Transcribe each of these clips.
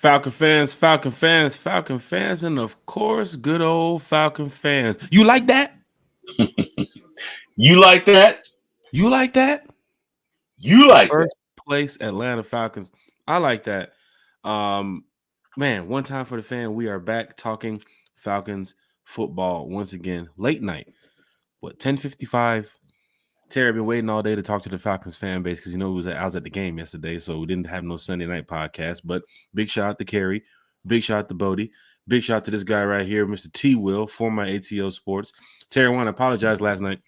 Falcon fans, and of course, good old Falcon fans. You like that? You like that? You like that? You The like that? first place Atlanta Falcons. I like that. Um, man, one time for the fan. We are back talking Falcons football once again. Late night. What 10:55? Terry been waiting all day to talk to the Falcons fan base because I was at the game yesterday, so we didn't have no Sunday night podcast. But big shout out to Kerry, big shout out to Bodie, big shout out to this guy right here, Mr. T. Will, former ATO Sports. Terry, I want to apologize last night.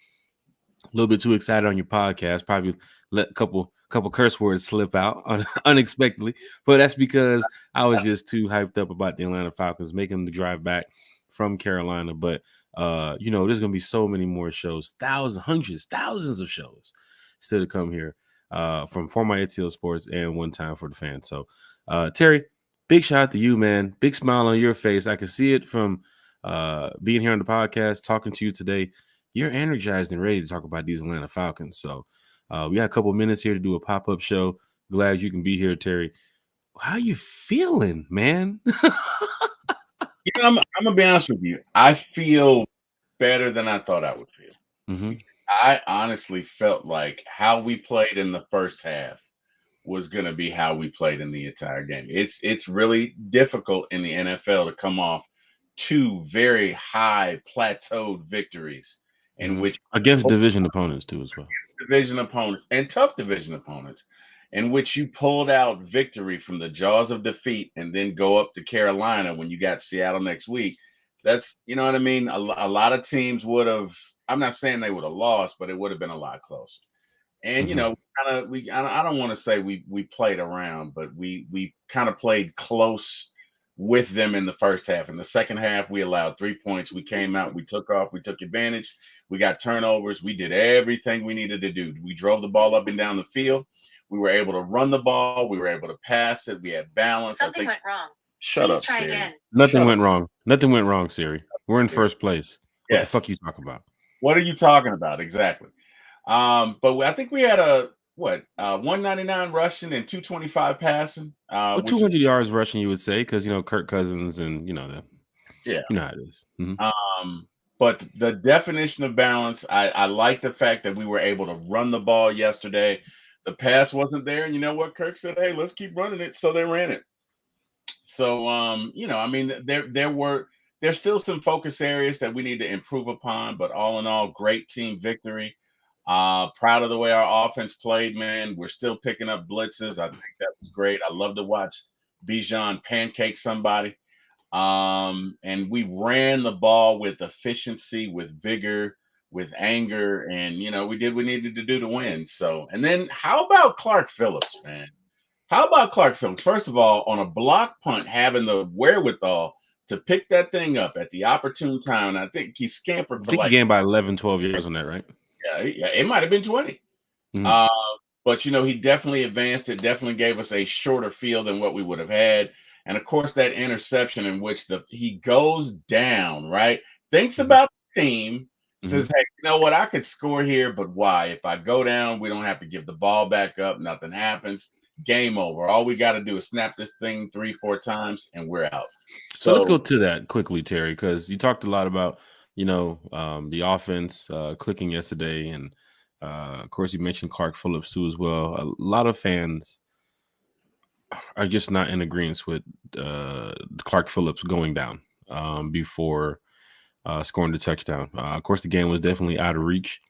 A little bit too excited on your podcast. Probably let a couple curse words slip out unexpectedly, but that's because I was just too hyped up about the Atlanta Falcons making the drive back from Carolina. But there's gonna be so many more shows, thousands of shows still to come here from former ATL Sports and One Time for the Fans. So Terry, big shout out to you, man. Big smile on your face. I can see it from being here on the podcast, talking to you today. You're energized and ready to talk about these Atlanta Falcons. So we got a couple minutes here to do a pop-up show. Glad you can be here, Terry. How you feeling, man? I'm gonna be honest with you. I feel better than I thought I would feel. Mm-hmm. I honestly felt like how we played in the first half was gonna be how we played in the entire game. It's really difficult in the NFL to come off two very high plateaued victories in Mm-hmm. which Against division opponents too, as well. division opponents and tough division opponents in which you pulled out victory from the jaws of defeat and then go up to Carolina when you got Seattle next week. That's, you know what I mean? A lot of teams would have, I'm not saying they would have lost, but it would have been a lot closer. And Mm-hmm. I don't want to say we played around, but we kind of played close with them in the first half. In the second half, we allowed 3 points. We came out, we took off, we took advantage. We got turnovers. We did everything we needed to do. We drove the ball up and down the field. We were able to run the ball. We were able to pass it. We had balance. Something went wrong. Shut Please up, try Siri. again. Nothing went wrong. Nothing went wrong, Siri. We're in first place. What the Yes. fuck you talking about? What are you talking about exactly? But I think we had a 199 rushing and 225 passing. Well, Which 200 yards rushing, you would say, because Kirk Cousins and yeah. you know how it is. Mm-hmm. But the definition of balance, I like the fact that we were able to run the ball yesterday. The pass wasn't there, and you know what? Kirk said, "Hey, let's keep running it." So they ran it. So I mean, there's still some focus areas that we need to improve upon, but all in all, great team victory. Proud of the way our offense played, man. We're still picking up blitzes. I think that was great. I love to watch Bijan pancake somebody. And we ran the ball with efficiency, with vigor, with anger, and we did what we needed to do to win. So, and then how about Clark Phillips, man? How about Clark Phillips? First of all, on a block punt, having the wherewithal to pick that thing up at the opportune time. And I think he scampered I for think he like, gained by 11, 12 yards on that, right? yeah, it might have been 20. Mhm. But he definitely advanced it, definitely gave us a shorter field than what we would have had. And of course, that interception in which he goes down, right? Thinks Mhm. about the team, says, Mhm. "Hey, you know what? I could score here, but why? If I go down, we don't have to give the ball back up. Nothing happens. Game over. All we got to do is snap this thing 3-4 times, and we're out." So let's So go to that quickly, Terry, because you talked a lot about the offense clicking yesterday, and of course you mentioned Clark Phillips too as well. A lot of fans are just not in agreement with Clark Phillips going down before scoring the touchdown. Of course, the game was definitely out of reach,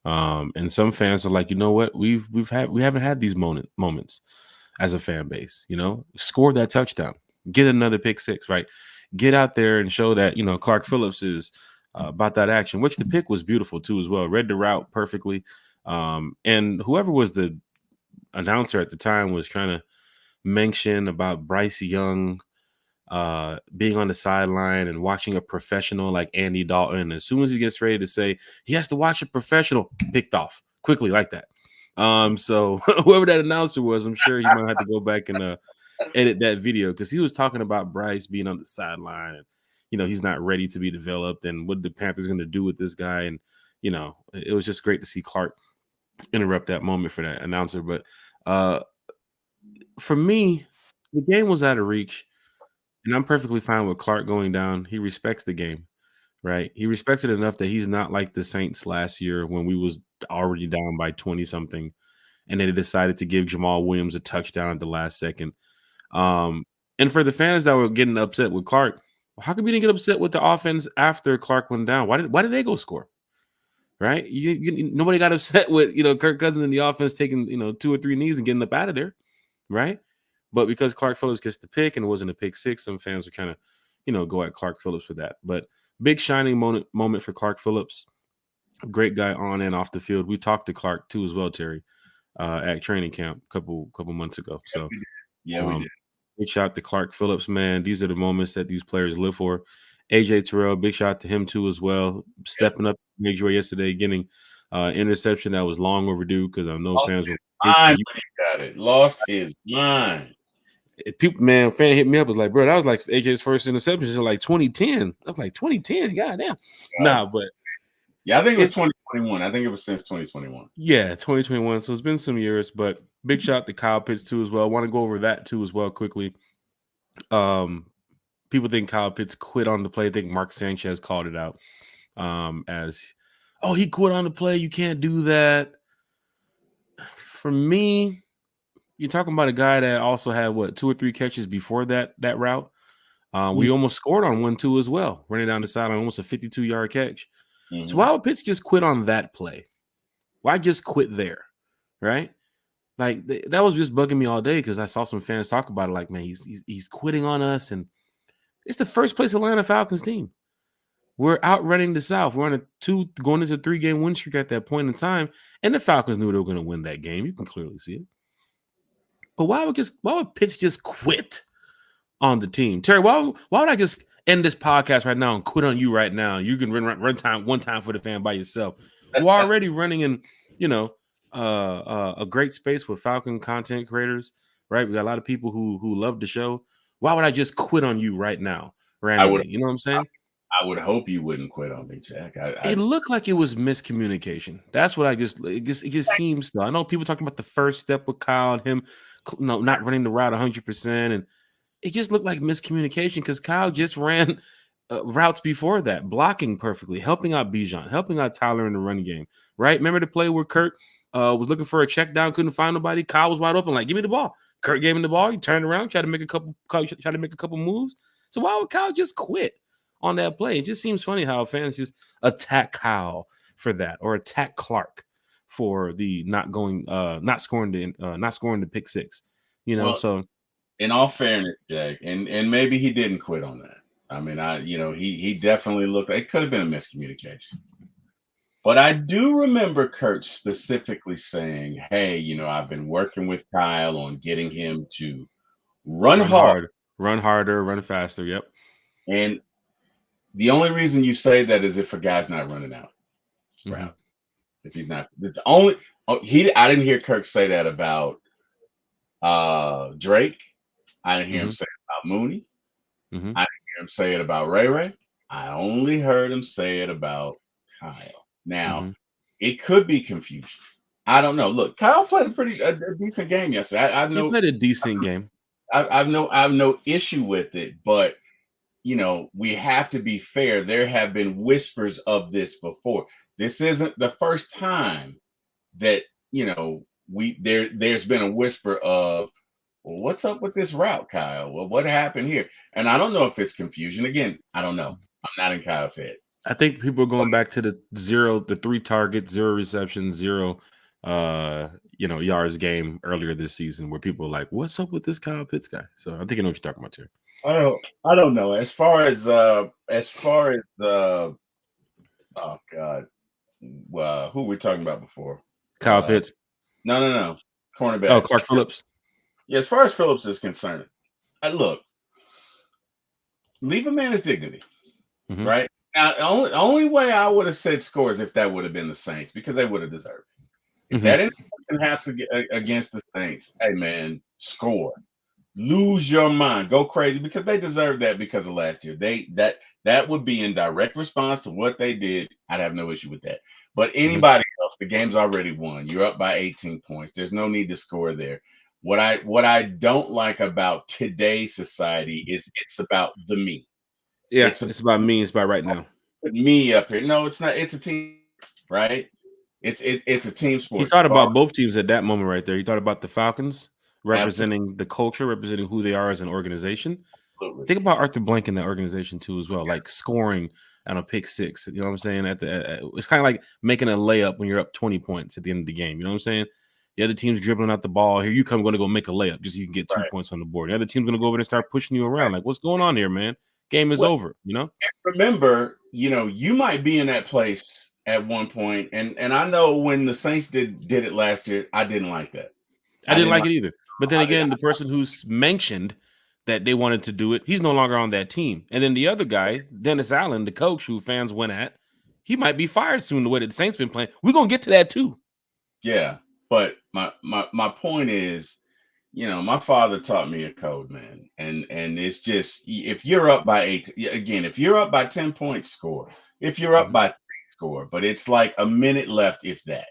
and some fans are like, you know what, we haven't had these moments as a fan base. Score that touchdown, get another pick six, right? Get out there and show that Clark Phillips is about that action. Which the pick was beautiful too as well. Read the route perfectly, and whoever was the announcer at the time was trying to mention about Bryce Young being on the sideline and watching a professional like Andy Dalton. As soon as he gets ready to say he has to watch a professional, picked off quickly like that. So whoever that announcer was, I'm sure he might have to go back and edit that video because he was talking about Bryce being on the sideline and he's not ready to be developed and what the Panthers going to do with this guy. And it was just great to see Clark interrupt that moment for that announcer. But for me, the game was out of reach. And I'm perfectly fine with Clark going down. He respects the game, right? He respects it enough that he's not like the Saints last year when we was already down by 20 something, and then they decided to give Jamal Williams a touchdown at the last second. And for the fans that were getting upset with Clark, how come you didn't get upset with the offense after Clark went down? Why did they go score? Right? Nobody got upset with Kirk Cousins in the offense taking 2 or 3 knees and getting up out of there, right? But because Clark Phillips gets the pick and it wasn't a pick six, some fans are kind of go at Clark Phillips for that. But big shining moment for Clark Phillips. Great guy on and off the field. We talked to Clark too as well, Terry, at training camp a couple months ago. So yeah, we did. Big shout to Clark Phillips, man. These are the moments that these players live for. AJ Terrell, big shout to him too as well. Stepping up, made sure yesterday getting interception that was long overdue because I know fans were. Got it. Lost his mind. People, man, fan hit me up was like, bro, that was like AJ's first interception in like 2010. I was like 2010, goddamn. Nah, but yeah, I think it was 2021. I think it was since 2021. Yeah, 2021. So it's been some years, but big shout to Kyle Pitts too as well. I want to go over that too as well quickly. People think Kyle Pitts quit on the play. I think Mark Sanchez called it out as, oh, he quit on the play. You can't do that. For me, you're talking about a guy that also had 2 or 3 catches before that route. We almost scored on 1 too as well, running down the sideline, almost a 52-yard catch. So why would Pitts just quit on that play? Why just quit there, right? Like that was just bugging me all day because I saw some fans talk about it. Like, man, he's quitting on us, and it's the first place Atlanta Falcons team. We're outrunning the South. We're on going into a 3-game win streak at that point in time, and the Falcons knew they were going to win that game. You can clearly see it. But why would Pitts just quit on the team? Terry, why would I just end this podcast right now and quit on you right now? You can run time one time for the fan by yourself. We're already running in, a great space with Falcon content creators, right? We got a lot of people who love the show. Why would I just quit on you right now, randomly? You know what I'm saying? I would hope you wouldn't quit on me, Jack. It looked like it was miscommunication. That's what it just seems so. I know people talking about the first step with Kyle and him, not running the route 100%, and it just looked like miscommunication because Kyle just ran routes before that, blocking perfectly, helping out Bijan, helping out Tyler in the run game, right? Remember the play where Kurt was looking for a check down, couldn't find nobody. Kyle was wide open, like, give me the ball. Kurt gave him the ball. He turned around, tried to make a couple moves. So why would Kyle just quit on that play? It just seems funny how fans just attack Kyle for that, or attack Clark for the not scoring the pick six. So in all fairness, Jack, and maybe he didn't quit on that. I mean, he definitely looked. It could have been a miscommunication. But I do remember Kurt specifically saying, "Hey, I've been working with Kyle on getting him to run hard, run harder, run faster." Yep. And the only reason you say that is if a guy's not running out routes. If he's not, it's only I didn't hear Kirk say that about Drake. I didn't hear him say it about Mooney. I didn't hear him say it about Ray. I only heard him say it about Kyle. Now, it could be confusion. I don't know. Look, Kyle played a decent game yesterday. He played a decent game. I've no issue with it, but we have to be fair. There have been whispers of this before. This isn't the first time that there's been a whisper of, well, what's up with this route, Kyle? Well, what happened here? And I don't know if it's confusion. Again, I don't know. I'm not in Kyle's head. I think people are going back to the 3 targets, 0 receptions, 0 yards game earlier this season, where people are like, what's up with this Kyle Pitts guy? So I think you know what you're talking about here. I don't know. As far as oh God, who were we talking about before? Kyle Pitts. No. Cornerback. Oh, Clark Phillips. Yeah, as far as Phillips is concerned, look, leave a man his dignity, right? Now, the only way I would have said scores if that would have been the Saints, because they would have deserved it. If that didn't happen against the Saints, hey man, score. Lose your mind, go crazy, because they deserve that because of last year. That would be in direct response to what they did. I'd have no issue with that. But anybody else, the game's already won. You're up by 18 points. There's no need to score there. What I don't like about today's society is it's about the me. Yeah, It's about it's about me. It's about right now. me up here. No, it's not. It's a team, right? It's a team He sport. thought about both teams at that moment right there. He thought about the Falcons Absolutely, representing the culture, representing who they are as an organization. absolutely. Think about Arthur Blank in that organization too, as well, like scoring on a pick six. You know what I'm saying? It's kind of like making a layup when you're up 20 points at the end of the game. You know what I'm saying? The other team's dribbling out the ball. Here you come, going to go make a layup just so you can get 2 points on the board. The other team's going to go over there and start pushing you around. Like, what's going on here, man? Game is Well, over. You know? remember, you might be in that place at one point, and I know when the Saints did it last year, I didn't like that. I I didn't didn't like like. it either. But then I didn't. again, the person who's mentioned that they wanted to do it, he's no longer on that team. And then the other guy, Dennis Allen, the coach who fans went at, he might be fired soon the way that the Saints been playing. We're gonna get to that too. Yeah, but my point is, my father taught me a code, man, and it's just if you're up by eight, again, if you're up by 10 points, score. If you're up Mhm, by three, score. But it's like a minute left, if that.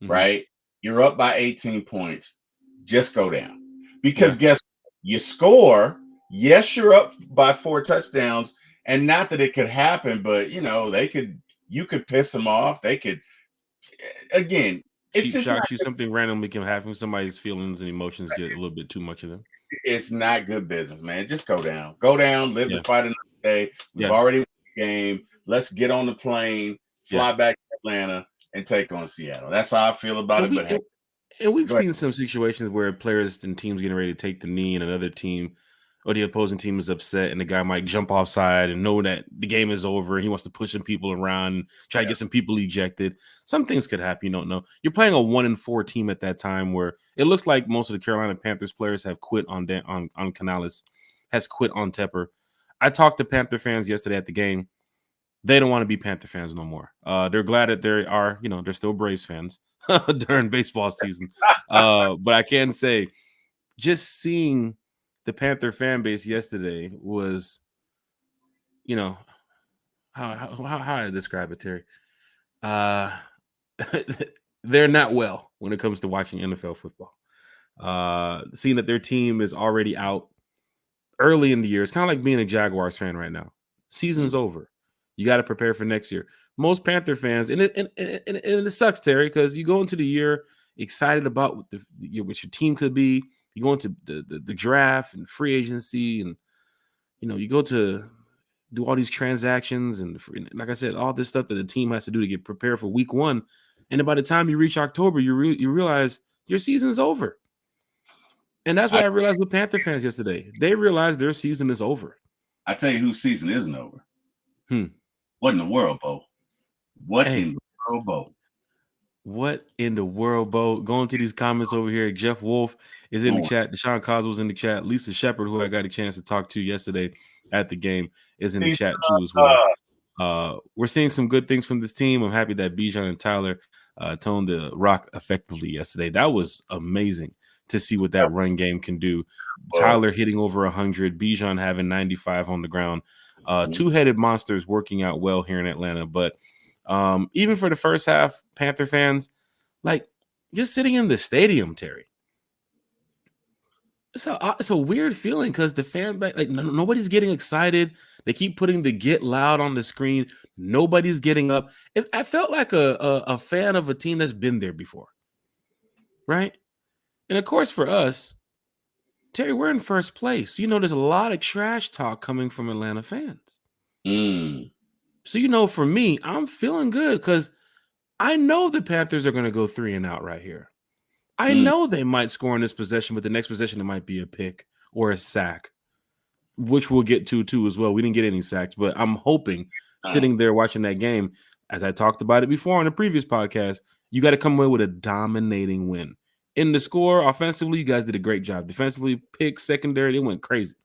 mhm. Right? You're up by 18 points. Just go down. Because Yeah. guess what? You score. Yes, you're up by 4 touchdowns. And not that it could happen, but you could piss them off. They could again, it's Cheap just not shot, shoot something randomly can happen. Somebody's feelings and emotions get a little bit too much of them. it's not good business, man. Just go down. Go down, live to Yeah. fight another day. We've Yeah. already won the game. Let's get on the plane, Yeah. fly back to Atlanta, and take on Seattle. That's how I feel about And it. we But hey, and, and we've go ahead. seen some situations where players and teams getting ready to take the knee, and another team or the opposing team is upset, and the guy might jump offside and know that the game is over. And he wants to push some people around, and try to Yeah. get some people ejected. Some things could happen. You don't know. You're playing a 1-4 team at that time, where it looks like most of the Carolina Panthers players have quit on Canales, has quit on Tepper. I talked to Panther fans yesterday at the game. They don't want to be Panther fans no more. They're glad that they are, they're still Braves fans during baseball season. But I can say, just seeing the Panther fan base yesterday was, you know, how I describe it, Terry. Uh, they're not well when it comes to watching NFL football. Seeing that their team is already out early in the year, it's kind of like being a Jaguars fan right now. Season's Mm. over. You got to prepare for next year. Most Panther fans, and it sucks, Terry, because you go into the year excited about what what your team could be. You go into the draft and free agency, and you go to do all these transactions and like I said, all this stuff that the team has to do to get prepared for week one. And then by the time you reach October, you realize your season's over. And that's what I I realized with Panther fans yesterday. They realized their season is over. I tell you whose season isn't over. Hmm. What in the world, Bo? What in Hey, the world, Bo? what in the world, Bo? Going to these comments over here. Jeff Wolf is in the Going. chat. Deshaun Coswell's in the chat. Lisa Shepard, who I got a chance to talk to yesterday at the game, is in the chat too as well. We're seeing some good things from this team. I'm happy that Bijan and Tyler toned the rock effectively yesterday. That was amazing to see what that run game can do. Tyler hitting over 100, Bijan having 95 on the ground. Two-headed monsters working out well here in Atlanta. But even for the first half, Panther fans, like just sitting in the stadium, Terry, it's a weird feeling because the fan like nobody's getting excited. They keep putting the get loud on the screen. Nobody's getting up. I felt like a fan of a team that's been there before, right? And of course, for us, Terry, we're in first place. There's a lot of trash talk coming from Atlanta fans. Mm. So for me, I'm feeling good because I know the Panthers are going to go 3 and out right here. I Mm. know they might score in this possession, but the next possession it might be a pick or a sack, which we'll get to too as well. We didn't get any sacks, but I'm hoping sitting there watching that game, as I talked about it before on the previous podcast, you got to come away with a dominating win. In the score, offensively, you guys did a great job. Defensively, pick, secondary, they went crazy.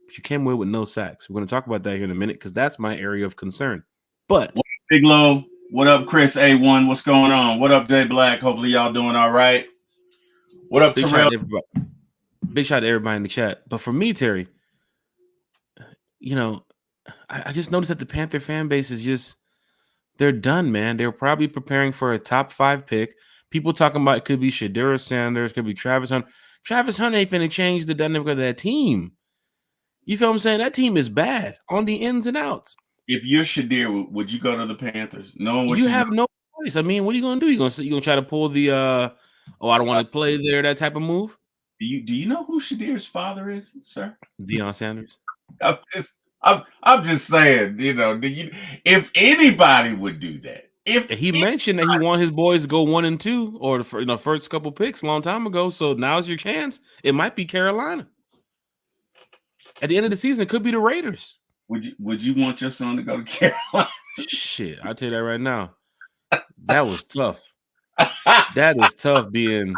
But you came away with no sacks. We're going to talk about that here in a minute because that's my area of concern. But What up, Big Low? What up, Chris A1? What's going on? What up, Jay Black? Hopefully y'all doing all right. What up, big shout Terrell? to everybody. Big shout to everybody in the chat. But for me, Terry, I just noticed that the Panther fan base is just they're done, man. They're probably preparing for a top 5 pick. People talking about it could be Shadira Sanders, could be Travis Hunter. Travis Hunter ain't finna change the dynamic of that team. You feel what I'm saying? That team is bad on the ins and outs. If you're Shadir, would you go to the Panthers? Knowing what You you know, have no choice. I mean, what are you gonna do? You gonna try to pull the oh, I don't want to play there, that type of move? do you know who Shadir's father is, sir? Deion Sanders. I'm just I'm just saying, if anybody would do that, He mentioned that he want his boys to go 1-2 or the first couple picks a long time ago. So now's your chance. It might be Carolina. At the end of the season, it could be the Raiders. would you want your son to go to Carolina? Shit, I'll tell you that right now. That was tough. That is tough being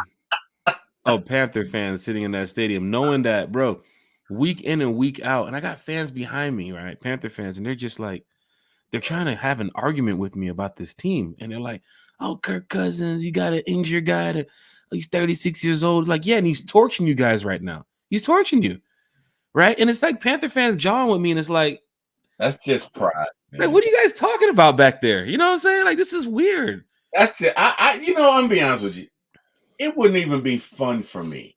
a Panther fan sitting in that stadium, knowing that, bro, week in and week out, and I got fans behind me, right? Panther fans, and they're just like, they're trying to have an argument with me about this team. And they're like, oh, Kirk Cousins, you got an injured guy. He's 36 years old. Like, yeah, and he's torching you guys right now. He's torching you, right? And it's like Panther fans jawing with me, and it's like, That's just pride, man. like, what are you guys talking about back there? You know what I'm saying? Like, this is weird. That's it. I'm gonna be honest with you. It wouldn't even be fun for me,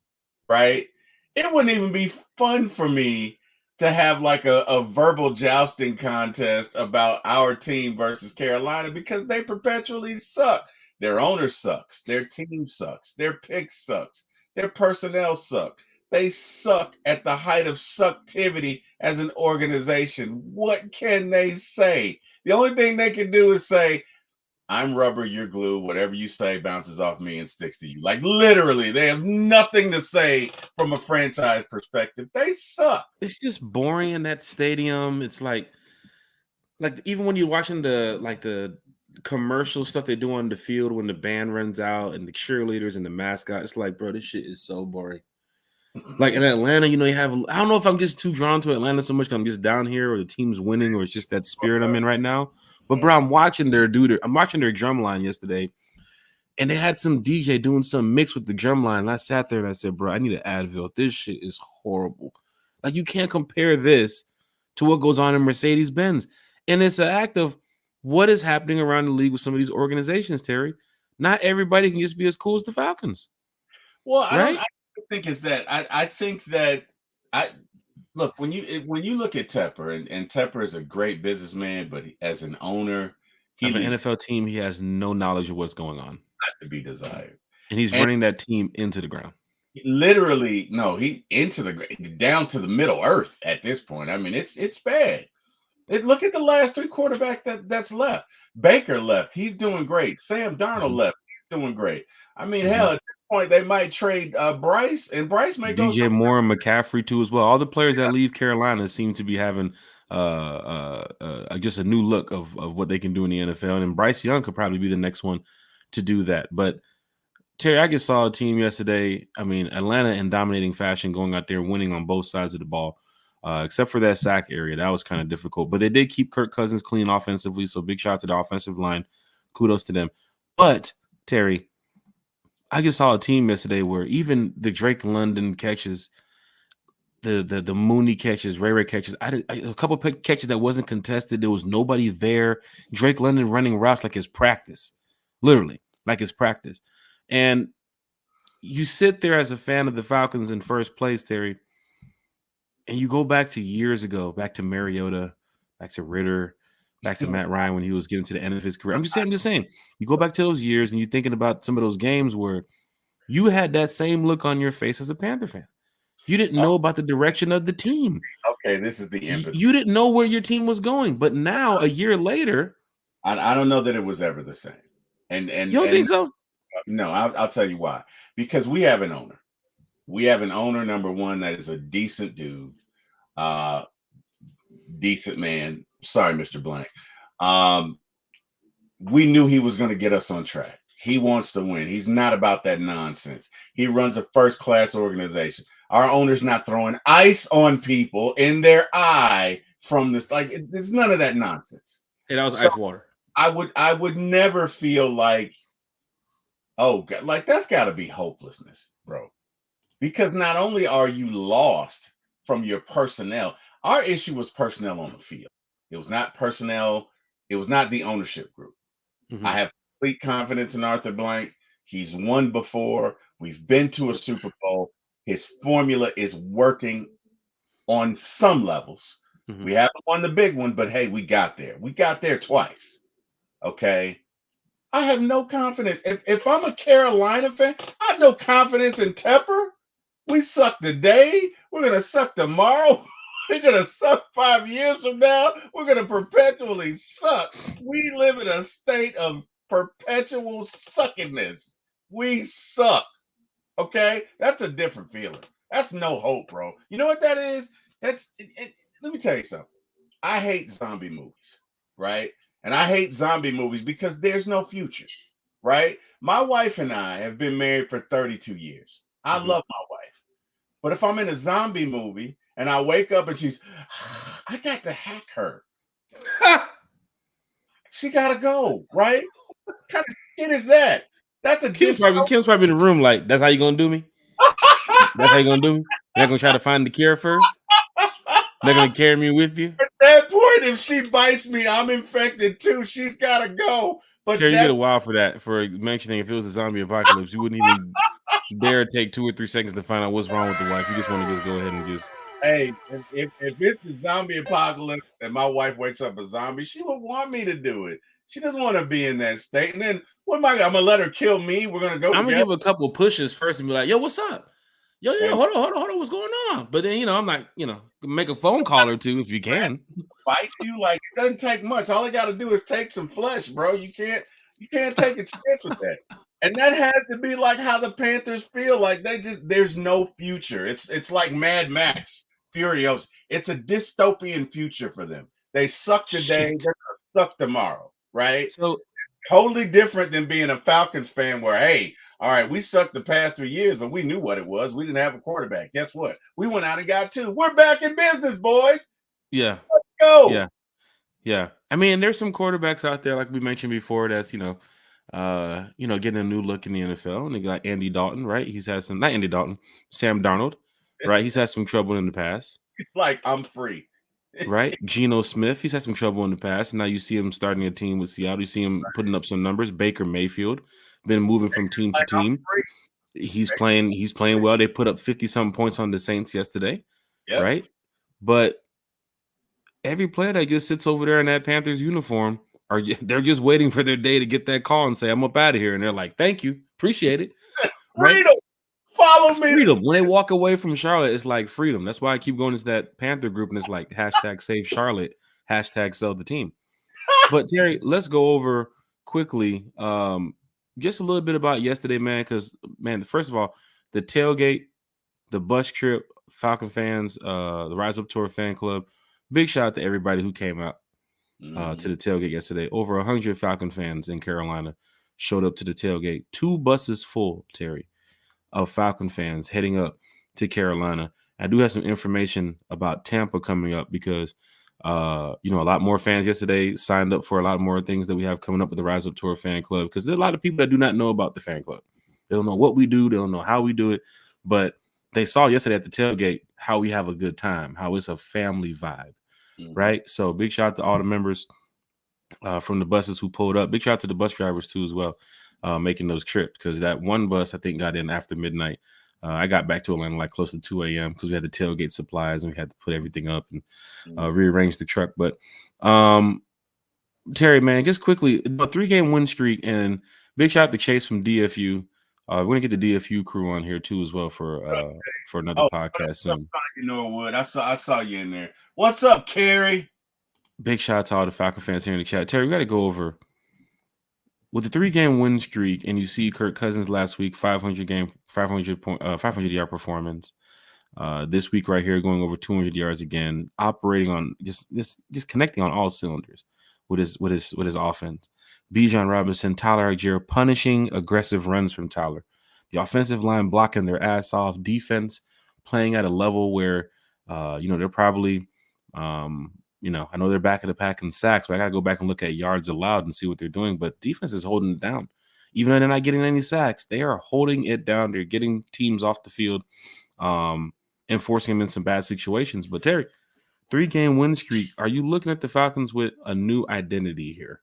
right? It wouldn't even be fun for me to have like a verbal jousting contest about our team versus Carolina because they perpetually suck. Their owner sucks. Their team sucks. Their pick sucks. Their personnel suck. They suck at the height of sucktivity as an organization. What can they say? The only thing they can do is say, I'm rubber, you're glue. Whatever you say bounces off me and sticks to you. Like literally, they have nothing to say from a franchise perspective. They suck. It's just boring in that stadium. It's like even when you're watching the commercial stuff they do on the field when the band runs out and the cheerleaders and the mascot, it's like, bro, this shit is so boring. Like in Atlanta, you have, I don't know if I'm just too drawn to Atlanta so much because I'm just down here or the team's winning or it's just that spirit I'm in right now. But bro, I'm watching their drum line yesterday, and they had some DJ doing some mix with the drum line. And I sat there and I said, bro, I need an Advil. This shit is horrible. Like you can't compare this to what goes on in Mercedes-Benz. And it's an act of what is happening around the league with some of these organizations, Terry. Not everybody can just be as cool as the Falcons. Well, right? I don't think it's that. I think that look when you look at Tepper and Tepper is a great businessman, but as an owner, he Of an leaves NFL team, he has no knowledge of what's going on. to be desired. And he's running that team into the ground. Literally, no, he down to the middle earth at this point. I mean, it's bad. Look at the last three quarterbacks that's left. Baker left. He's doing great. Sam Darnold left. He's doing great. I mean, hell, at this point, they might trade Bryce, and Bryce may go. DJ Moore and McCaffrey, too, as well. All the players that leave Carolina seem to be having just a new look of what they can do in the NFL. And Bryce Young could probably be the next one to do that. But, Terry, I just saw a team yesterday. I mean, Atlanta in dominating fashion, going out there, winning on both sides of the ball. Except for that sack area. That was kind of difficult. But they did keep Kirk Cousins clean offensively, so big shout out to the offensive line. Kudos to them. But, Terry, I just saw a team yesterday where even the Drake London catches, the Mooney catches, Ray catches, a couple of catches that wasn't contested. There was nobody there. Drake London running routes like his practice. Literally, like his practice. And you sit there as a fan of the Falcons in first place, Terry, and you go back to years ago, back to Mariota, back to Ritter, back to Matt Ryan when he was getting to the end of his career. I'm just saying. You go back to those years and you're thinking about some of those games where you had that same look on your face as a Panther fan. You didn't know about the direction of the team. Okay, this is the empathy. You didn't know where your team was going. But now, a year later, I don't know that it was ever the same. And you don't think so? No, I'll tell you why. Because we have an owner. We have an owner, number one, that is a decent dude, decent man. Sorry, Mr. Blank. We knew he was going to get us on track. He wants to win. He's not about that nonsense. He runs a first-class organization. Our owner's not throwing ice on people in their eye from this. Like, there's none of that nonsense. Hey, that was ice water. I would never feel like, oh, God, like that's got to be hopelessness, bro. Because not only are you lost from your personnel, our issue was personnel on the field. It was not personnel. It was not the ownership group. Mm-hmm. I have complete confidence in Arthur Blank. He's won before. We've been to a Super Bowl. His formula is working on some levels. Mhm. We haven't won the big one, but hey, we got there. We got there twice. Okay. I have no confidence. If I'm a Carolina fan, I have no confidence in Tepper. We suck today. We're gonna suck tomorrow. We're gonna suck 5 years from now. We're gonna perpetually suck. We live in a state of perpetual suckiness. We suck. Okay, that's a different feeling. That's no hope, bro. You know what that is? Let me tell you something. I hate zombie movies, right? And I hate zombie movies because there's no future, right? My wife and I have been married for 32 years. I Mhm. love my wife. But if I'm in a zombie movie and I wake up and she's, I got to hack her. She got to go, right? What kind of shit is that? That's a Kim's probably in the room like, that's how you gonna do me? That's how you gonna do me? You're not gonna try to find the cure first? Not gonna carry me with you? At that point, if she bites me, I'm infected too. She's got to go. But Terry, you get that a while for that, for mentioning if it was a zombie apocalypse. You wouldn't even dare take 2 or 3 seconds to find out what's wrong with the wife. You just want to just go ahead and just Hey, if it's the zombie apocalypse and my wife wakes up a zombie, she would want me to do it. She doesn't want to be in that state. And then what am I? I'm gonna let her kill me. We're gonna go I'm gonna together. give a couple pushes first and be like, yo, what's up? Yo, And hold on, what's going on? But then, I'm like, make a phone call or two if you can. bite you like it doesn't take much. All I got to do is take some flesh, bro. You can't take a chance with that. And that has to be like how the Panthers feel. Like there's no future. It's like Mad Max, Furious. It's a dystopian future for them. They suck today, Shit. they're gonna suck tomorrow, right? So Totally different than being a Falcons fan where, hey, all right, we sucked the past 3 years, but we knew what it was. We didn't have a quarterback. Guess what? We went out and got two. We're back in business, boys. yeah, Go. yeah, yeah. I mean, there's some quarterbacks out there, like we mentioned before, that's getting a new look in the NFL. And they got Andy Dalton, right? He's had some, not Andy Dalton, Sam Darnold, right? He's had some trouble in the past. Like, I'm free. Right, Geno Smith, he's had some trouble in the past. And now you see him starting a team with Seattle. You see him putting up some numbers. Baker Mayfield been moving from team to Like, I'm team. free. He's playing well. They put up 50-something points on the Saints yesterday, Yep. right? But every player that just sits over there in that Panthers uniform, they're just waiting for their day to get that call and say, I'm up out of here. And they're like, thank you, appreciate it. Right? Freedom. Follow me. Freedom. When they walk away from Charlotte, it's like freedom. That's why I keep going to that Panther group and it's like hashtag save Charlotte, hashtag sell the team. But Terry, let's go over quickly just a little bit about yesterday, man. Because first of all, the tailgate, the bus trip, Falcon fans, the Rise Up Tour fan club. Big shout out to everybody who came out to the tailgate yesterday. Over 100 Falcon fans in Carolina showed up to the tailgate. 2 buses full, Terry, of Falcon fans heading up to Carolina. I do have some information about Tampa coming up because a lot more fans yesterday signed up for a lot more things that we have coming up with the Rise Up Tour fan club, because there are a lot of people that do not know about the fan club. They don't know what we do. They don't know how we do it, but they saw yesterday at the tailgate how we have a good time, how it's a family vibe, right? So big shout out to all the members from the buses who pulled up. Big shout out to the bus drivers too as well, making those trips, because that one bus I think got in after midnight. I got back to Atlanta like close to 2 a.m. because we had the tailgate supplies and we had to put everything up and rearrange the truck. But Terry, man, just quickly, a 3-game win streak, and big shout out to Chase from DFU. We're gonna get the DFU crew on here too as well for another podcast soon. You know what? I saw you in there. What's up, Carrie? Big shout out to all the Falcon fans here in the chat. Terry, we got to go over with the 3-game win streak, and you see Kirk Cousins last week, 500 yard performance. This week right here, going over 200 yards again, operating on just connecting on all cylinders with his offense. Bijan Robinson, Tyler Algier punishing aggressive runs from Tyler. The offensive line blocking their ass off. Defense playing at a level where they're probably I know they're back of the pack in sacks, but I got to go back and look at yards allowed and see what they're doing. But defense is holding it down. Even though they're not getting any sacks, they are holding it down. They're getting teams off the field and forcing them in some bad situations. But Terry, 3-game win streak, are you looking at the Falcons with a new identity here?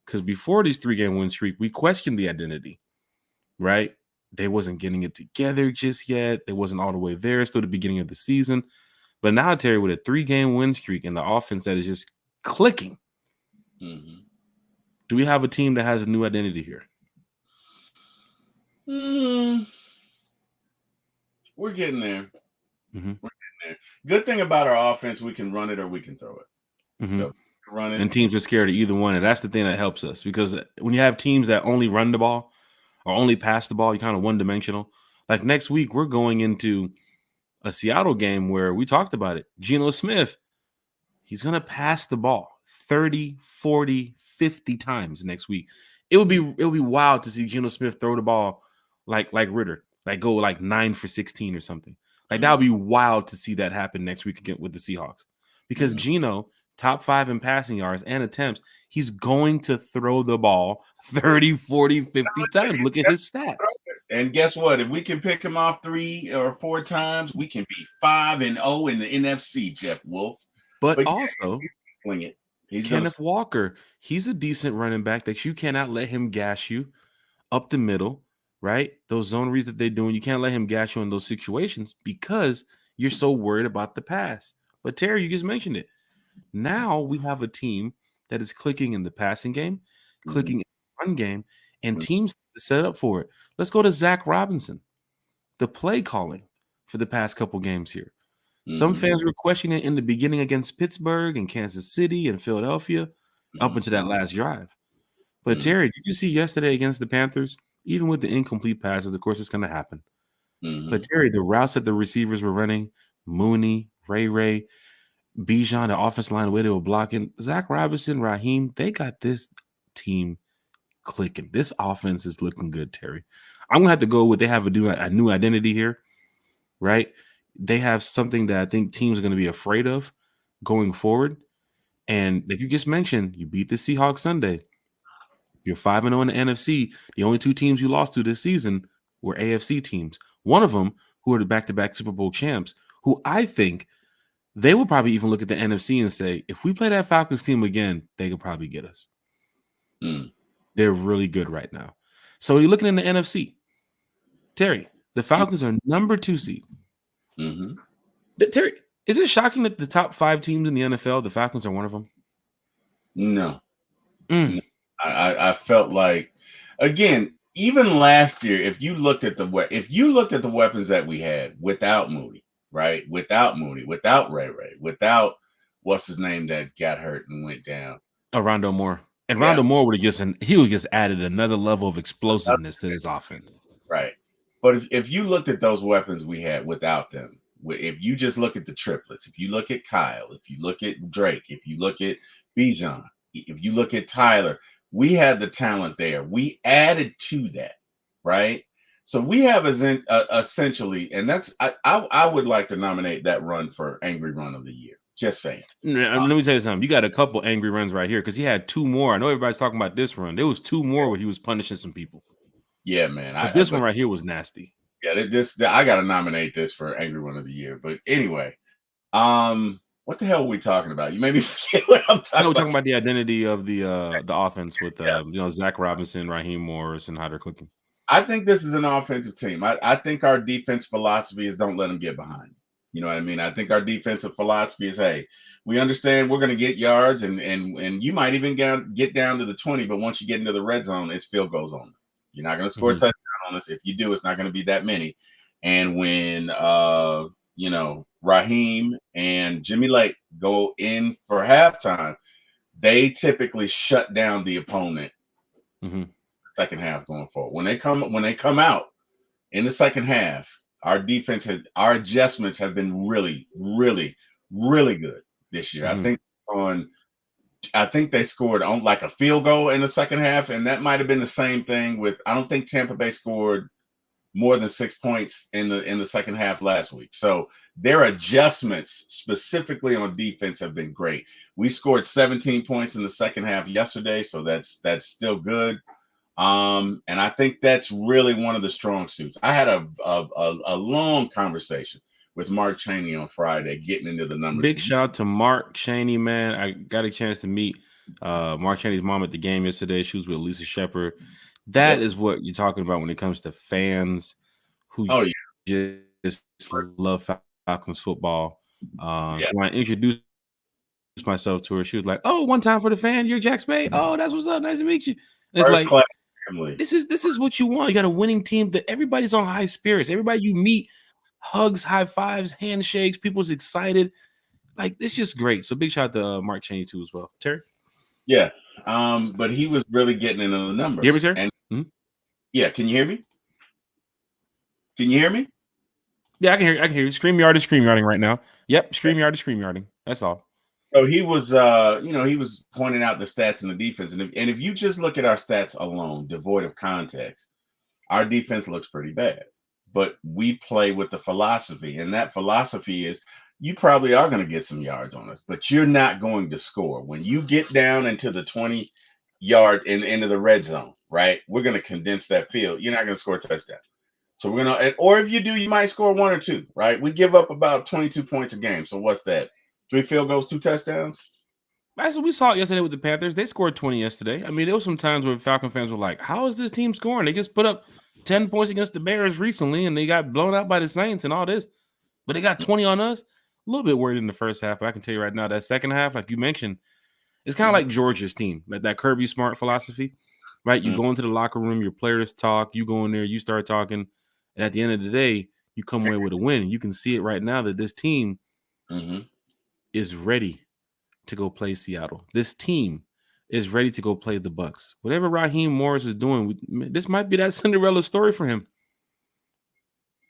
Because before these 3-game win streak, we questioned the identity, right? They wasn't getting it together just yet. They wasn't all the way there. Still the beginning of the season. But now, Terry, with a 3-game win streak and the offense that is just clicking, do we have a team that has a new identity here? We're getting there. We're getting there. Good thing about our offense, we can run it or we can throw it. So run it. And teams are scared of either one. And that's the thing that helps us, because when you have teams that only run the ball or only pass the ball, you're kind of one-dimensional. Like next week, we're going into a Seattle game where we talked about it. Geno Smith, he's going to pass the ball 30, 40, 50 times next week. It would be wild to see Geno Smith throw the ball like Ritter, like go like 9 for 16 or something. Like that would be wild to see that happen next week again with the Seahawks, because Geno, top 5 in passing yards and attempts, he's going to throw the ball 30, 40, 50 times. Look at his stats. And guess what? If we can pick him off 3 or 4 times, we can be 5-0 in the NFC, Jeff Wolf. But also, he's Kenneth Walker, he's a decent running back that you cannot let him gash you up the middle, right? Those zone reads that they're doing, you can't let him gash you in those situations because you're so worried about the pass. But Terry, you just mentioned it. Now we have a team that is clicking in the passing game, clicking in the run game, and teams set up for it. Let's go to Zach Robinson, the play calling for the past couple games here. Some fans were questioning it in the beginning against Pittsburgh and Kansas City and Philadelphia up into that last drive. But Terry, did you see yesterday against the Panthers, even with the incomplete passes, of course it's going to happen. But Terry, the routes that the receivers were running, Mooney, Ray, Bijan, the offensive line, the way they were blocking, Zach Robinson, Raheem, they got this team clicking. This offense is looking good, Terry. I'm going to have to go with they have a new identity here, right? They have something that I think teams are going to be afraid of going forward. And like you just mentioned, you beat the Seahawks Sunday. You're 5-0 in the NFC. The only 2 teams you lost to this season were AFC teams. One of them, who are the back-to-back Super Bowl champs, who I think they will probably even look at the NFC and say, if we play that Falcons team again, they could probably get us. They're really good right now. So you're looking in the NFC. Terry, the Falcons are number 2 seed. Terry, is it shocking that the top 5 teams in the NFL, the Falcons are one of them? No. I felt like, again, even last year, if you looked at the weapons that we had without Mooney, right? Without Mooney, without Ray, without what's his name that got hurt and went down. Rondo Moore. And Rondo Moore would just added another level of explosiveness to his offense. Right. But if you looked at those weapons we had without them, if you just look at the triplets, if you look at Kyle, if you look at Drake, if you look at Bijan, if you look at Tyler, we had the talent there. We added to that, right? So we have essentially, and that's I would like to nominate that run for Angry Run of the Year. Just saying. Let me tell you something. You got a couple angry runs right here because he had 2 more. I know everybody's talking about this run. There was 2 more where he was punishing some people. Yeah, man. But this one right here was nasty. Yeah, I got to nominate this for Angry Run of the Year. But anyway, what the hell are we talking about? You made me forget what I'm talking about. We're talking about the identity of the offense with Zach Robinson, Raheem Morris, and how they're clicking. I think this is an offensive team. I think our defense philosophy is don't let them get behind. You know what I mean? I think our defensive philosophy is, hey, we understand we're going to get yards and you might even get down to the 20, but once you get into the red zone, it's field goals on. You're not going to score a touchdown on us. If you do, it's not going to be that many. And when Raheem and Jimmy Lake go in for halftime, they typically shut down the opponent second half going forward. When they come out in the second half, our adjustments have been really, really, really good this year. I think they scored on like a field goal in the second half, and that might have been the same thing with. I don't think Tampa Bay scored more than 6 points in the second half last week. So their adjustments specifically on defense have been great. We scored 17 points in the second half yesterday, so that's still good. And I think that's really one of the strong suits. I had a long conversation with Mark Chaney on Friday, getting into the numbers. Big shout out to Mark Chaney, man. I got a chance to meet Mark Chaney's mom at the game yesterday. She was with Lisa Shepard. That is what you're talking about when it comes to fans who just love Falcons football. When I introduced myself to her, she was like, "Oh, one time for the fan, you're Jack Spade. Oh, that's what's up. Nice to meet you." And it's like, this is what you want. You got a winning team that everybody's on high spirits. Everybody you meet, hugs, high fives, handshakes. People's excited. Like, it's just great. So big shout out to Mark Cheney too as well. Terry. Yeah. But he was really getting into the numbers. You hear me, Terry? And yeah, can you hear me? Can you hear me? Yeah, I can hear you. StreamYard is StreamYarding right now. Yep, StreamYard is StreamYarding. That's all. So he was he was pointing out the stats in the defense. And if you just look at our stats alone, devoid of context, our defense looks pretty bad. But we play with the philosophy, and that philosophy is you probably are going to get some yards on us, but you're not going to score. When you get down into the 20-yard into the red zone, right? We're going to condense that field. You're not going to score a touchdown. So we're going to, or if you do, you might score 1 or 2, right? We give up about 22 points a game. So what's that? 3 field goals, 2 touchdowns? That's what we saw yesterday with the Panthers. They scored 20 yesterday. I mean, there was some times where Falcon fans were like, how is this team scoring? They just put up 10 points against the Bears recently, and they got blown out by the Saints and all this. But they got 20 on us. A little bit worried in the first half, but I can tell you right now, that second half, like you mentioned, it's kind of like Georgia's team, like that Kirby Smart philosophy, right? You go into the locker room, your players talk, you go in there, you start talking, and at the end of the day, you come away with a win. You can see it right now that this team is ready to go play Seattle. This team is ready to go play the Bucks. Whatever Raheem Morris is doing, this might be that Cinderella story for him.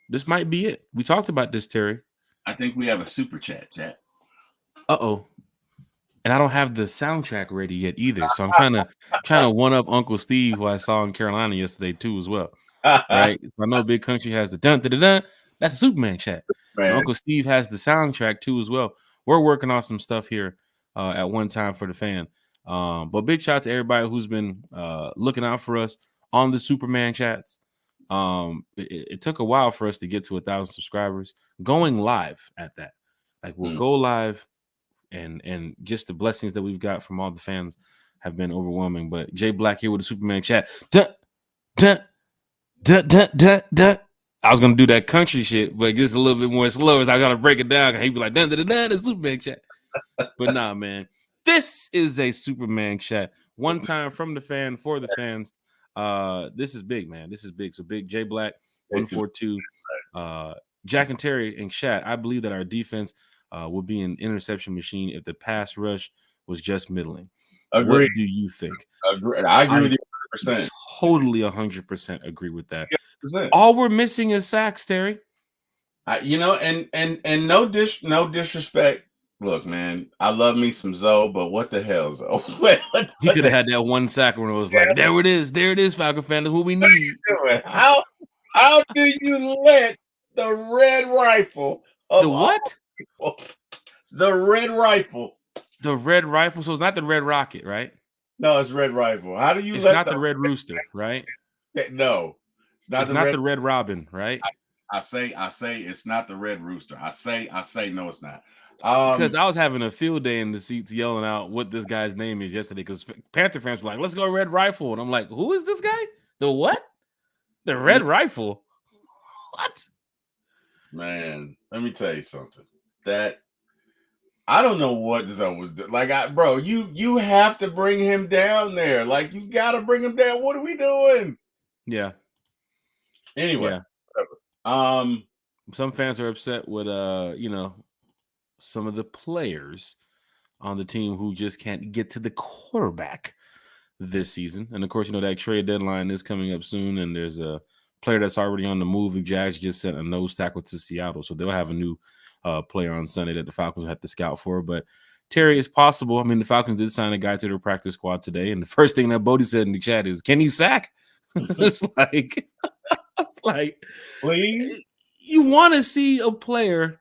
This might be it. We talked about this, Terry. I think we have a super chat. Uh-oh. And I don't have the soundtrack ready yet either. So I'm trying to one up Uncle Steve, who I saw in Carolina yesterday too as well. Right? So I know Big Country has the dun-dun-dun-dun. That's a Superman chat. Uncle Steve has the soundtrack too as well. We're working on some stuff here at One Time for the Fan. But big shout out to everybody who's been looking out for us on the Superman chats. It took a while for us to get to 1,000 subscribers. Going live at that. Like, we'll go live, and just the blessings that we've got from all the fans have been overwhelming. But Jay Black here with the Superman chat. Dun, dun, dun, dun, dun, dun. I was gonna do that country shit, but just a little bit more slow as I gotta break it down. He'd be like, dun, dun, dun, dun, the Superman chat. But nah, man. This is a Superman chat. One time from the fan for the fans. This is big, man. This is big. So big Jay Black, 142. Jack and Terry and Shat. I believe that our defense would be an interception machine if the pass rush was just middling. Agree. What do you think? I agree with you 100%. Totally 100% agree with that. 100%. All we're missing is sacks, Terry. And no disrespect. Look, man, I love me some Zoe, but what the hell, Zoe? He could have had that one sack when it was like, there it is, Falcon fan. That's what we need. How do you let the red rifle of the what? The red rifle. The red rifle. So it's not the red rocket, right? No, it's red rifle. How do you? It's not the red rooster, right? No, it's not the red robin, right? I say it's not the red rooster. I say no, it's not. Because I was having a field day in the seats yelling out what this guy's name is yesterday. Because Panther fans were like, "Let's go red rifle," and I'm like, "Who is this guy? The what? The red rifle? What?" Man, let me tell you something. That I don't know what Zoe was doing. Like, you have to bring him down there. Like, you got to bring him down. What are we doing? Yeah. Anyway, whatever. Some fans are upset with some of the players on the team who just can't get to the quarterback this season. And of course, that trade deadline is coming up soon, and there's a player that's already on the move. The Jags just sent a nose tackle to Seattle, so they'll have a new player on Sunday that the Falcons will have to scout for. But Terry, it's possible. I mean, the Falcons did sign a guy to their practice squad today, and the first thing that Bodie said in the chat is, "Can he sack?" It's like, please. You want to see a player.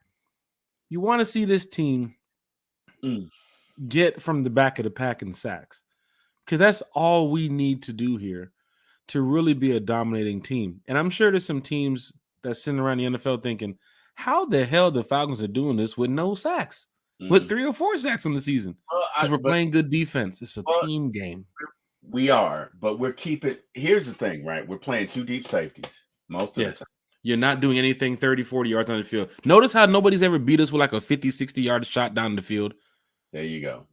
You want to see this team get from the back of the pack in sacks, because that's all we need to do here to really be a dominating team. And I'm sure there's some teams that's sitting around the NFL thinking, how the hell the Falcons are doing this with no sacks, with 3 or 4 sacks on the season? Because we're playing good defense. It's a team game. We are, but we're keeping. Here's the thing, right? We're playing 2 deep safeties most of the Yes. time. You're not doing anything 30, 40 yards on the field. Notice how nobody's ever beat us with like a 50, 60-yard shot down the field. There you go.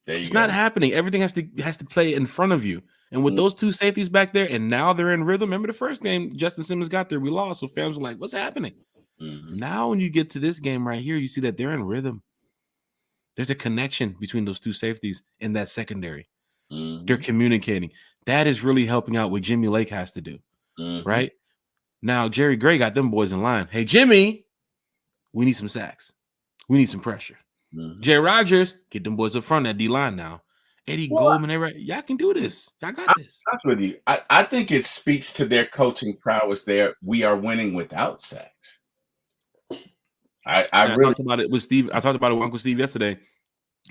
There you It's go. not happening. Everything has to play in front of you. And with those 2 safeties back there, and now they're in rhythm. Remember the first game, Justin Simmons got there, we lost. So fans were like, what's happening? Now when you get to this game right here, you see that they're in rhythm. There's a connection between those 2 safeties in that secondary. They're communicating. That is really helping out what Jimmy Lake has to do, right? Now, Jerry Gray got them boys in line. Hey, Jimmy, we need some sacks. We need some pressure. Jay Rogers, get them boys up front at D-line now. Eddie Goldman, y'all can do this. Y'all got this. That's with you. I think it speaks to their coaching prowess there. We are winning without sacks. I talked about it with Steve. I talked about it with Uncle Steve yesterday.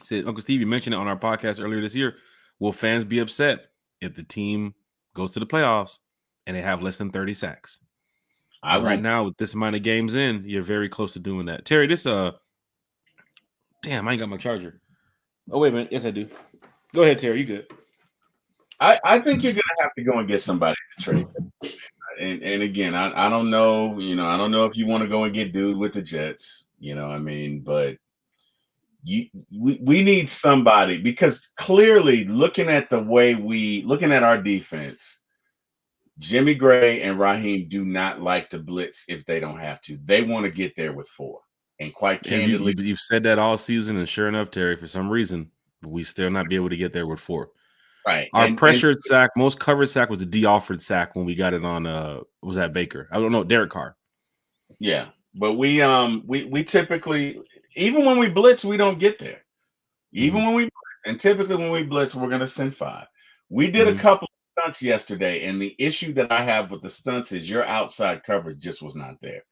Said Uncle Steve, you mentioned it on our podcast earlier this year. Will fans be upset if the team goes to the playoffs and they have less than 30 sacks? Right now, with this amount of games in, you're very close to doing that. Terry, this damn, I ain't got my charger. Oh, wait a minute. Yes, I do. Go ahead, Terry. You good? I think you're gonna have to go and get somebody to trade. And again, I don't know, I don't know if you want to go and get dude with the Jets, but we need somebody, because clearly looking at our defense, Jimmy Gray and Raheem do not like to blitz if they don't have to. They want to get there with 4. And quite candidly, you've said that all season, and sure enough, Terry, for some reason, we still not be able to get there with 4. Right. Our pressured sack, most covered sack was the D offered sack when we got it on was that Baker? I don't know, Derek Carr. Yeah. But we typically, even when we blitz, we don't get there. And typically when we blitz, we're gonna send 5. We did a couple of stunts yesterday, and the issue that I have with the stunts is your outside coverage just was not there.